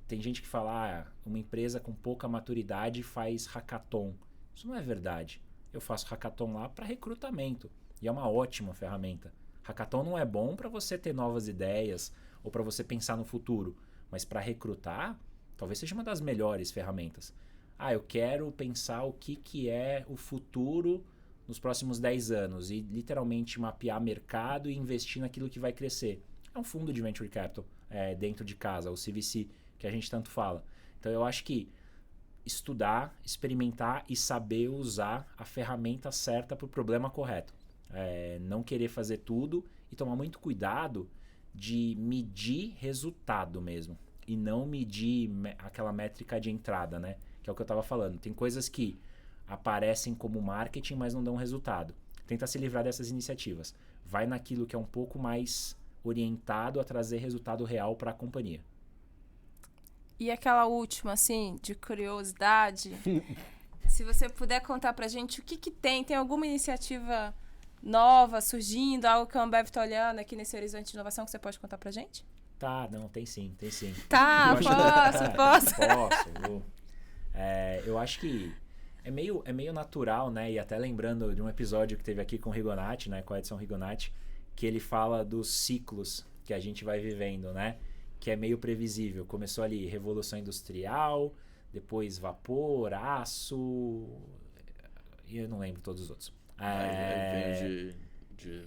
Tem gente que fala, uma empresa com pouca maturidade faz hackathon. Isso não é verdade. Eu faço hackathon lá para recrutamento e é uma ótima ferramenta. Hackathon não é bom para você ter novas ideias ou para você pensar no futuro, mas para recrutar, talvez seja uma das melhores ferramentas. Eu quero pensar o que é o futuro nos próximos 10 anos e literalmente mapear mercado e investir naquilo que vai crescer. É um fundo de Venture Capital dentro de casa, o CVC, que a gente tanto fala. Então eu acho que estudar, experimentar e saber usar a ferramenta certa para o problema correto. Não querer fazer tudo e tomar muito cuidado de medir resultado mesmo. E não medir aquela métrica de entrada, né? Que é o que eu estava falando. Tem coisas que aparecem como marketing, mas não dão resultado. Tenta se livrar dessas iniciativas. Vai naquilo que é um pouco mais orientado a trazer resultado real para a companhia. E aquela última, assim, de curiosidade, se você puder contar pra gente o que tem alguma iniciativa nova surgindo, algo que a Ambev tá olhando aqui nesse horizonte de inovação que você pode contar pra gente? Não, tem sim. Tá, posso. Vou. Eu acho que é meio natural, né? E até lembrando de um episódio que teve aqui com o Rigonati, né? Com o Edson Rigonati, que ele fala dos ciclos que a gente vai vivendo, né? Que é meio previsível. Começou ali Revolução Industrial, depois vapor, aço, e eu não lembro todos os outros.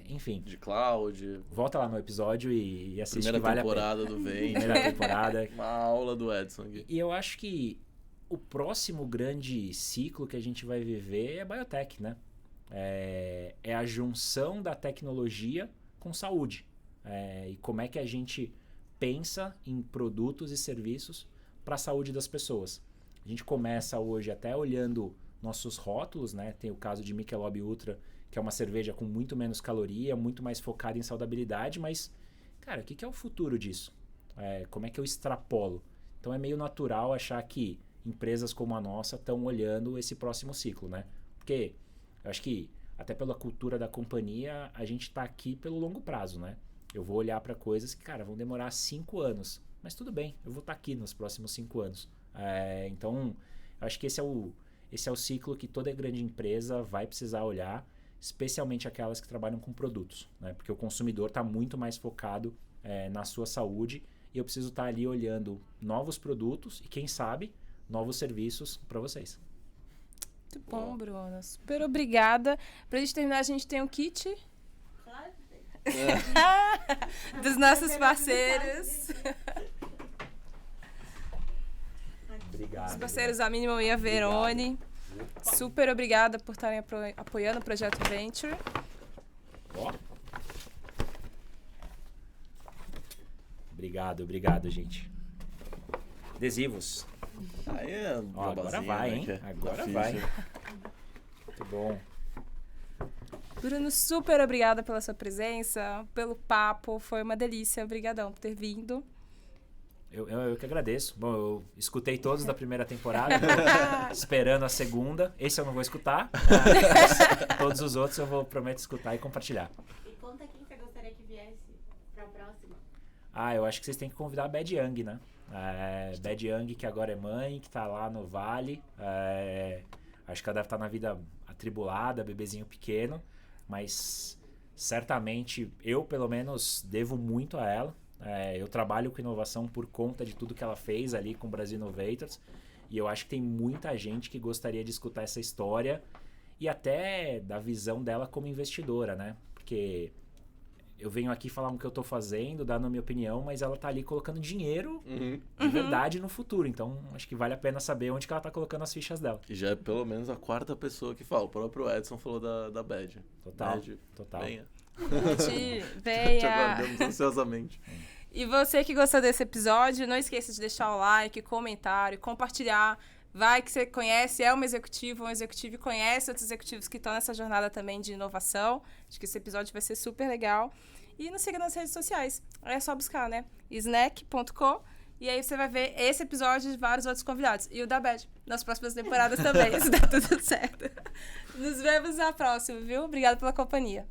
Enfim. De cloud. Volta lá no episódio e assiste. Primeira que vale temporada a pena. do Venture. Primeira temporada. Uma aula do Edson aqui. E eu acho que o próximo grande ciclo que a gente vai viver é biotech, né? É a junção da tecnologia com saúde. E como é que a gente pensa em produtos e serviços para a saúde das pessoas. A gente começa hoje até olhando nossos rótulos, né? Tem o caso de Michelob Ultra, que é uma cerveja com muito menos caloria, muito mais focada em saudabilidade, mas, cara, o que é o futuro disso? Como é que eu extrapolo? Então é meio natural achar que empresas como a nossa estão olhando esse próximo ciclo, né? Porque eu acho que, até pela cultura da companhia, a gente está aqui pelo longo prazo, né? Eu vou olhar para coisas que, cara, vão demorar 5 anos. Mas tudo bem, eu vou estar aqui nos próximos 5 anos. Então, eu acho que esse é o ciclo que toda grande empresa vai precisar olhar, especialmente aquelas que trabalham com produtos, né? Porque o consumidor está muito mais focado na sua saúde e eu preciso estar ali olhando novos produtos e, quem sabe, novos serviços para vocês. Muito bom, Bruno. Super obrigada. Para a gente terminar, a gente tem um kit... dos nossos parceiros. Obrigado. Os parceiros a Mínima e a Verone. Super obrigada por estarem apoiando o Projeto Venture. Obrigado, gente. Adesivos. Agora vai, hein? Agora vai. Muito bom. Bruno, super obrigada pela sua presença, pelo papo. Foi uma delícia. Obrigadão por ter vindo. Eu que agradeço. Bom, eu escutei todos da primeira temporada, esperando a segunda. Esse eu não vou escutar. Mas todos os outros eu prometo escutar e compartilhar. E conta quem você gostaria que viesse pra próxima. Eu acho que vocês têm que convidar a Bad Young, né? Bad Young, que agora é mãe, que tá lá no Vale. Acho que ela deve estar na vida atribulada, bebezinho pequeno. Mas certamente eu, pelo menos, devo muito a ela. Eu trabalho com inovação por conta de tudo que ela fez ali com o Brasil Innovators. E eu acho que tem muita gente que gostaria de escutar essa história e até da visão dela como investidora, né? Porque eu venho aqui falar o que eu tô fazendo, dando a minha opinião, mas ela tá ali colocando dinheiro de verdade no futuro. Então, acho que vale a pena saber onde que ela tá colocando as fichas dela. E já é pelo menos a quarta pessoa que fala. O próprio Edson falou da Bad. Total, Bad, total. Venha. Venha. Te aguardamos ansiosamente. E você que gostou desse episódio, não esqueça de deixar o like, comentário, compartilhar. Vai que você conhece, é um executivo e conhece outros executivos que estão nessa jornada também de inovação. Acho que esse episódio vai ser super legal. E nos siga nas redes sociais. É só buscar, né? snack.com. E aí você vai ver esse episódio e vários outros convidados. E o da Bad, nas próximas temporadas também, se der tudo certo. Nos vemos na próxima, viu? Obrigada pela companhia.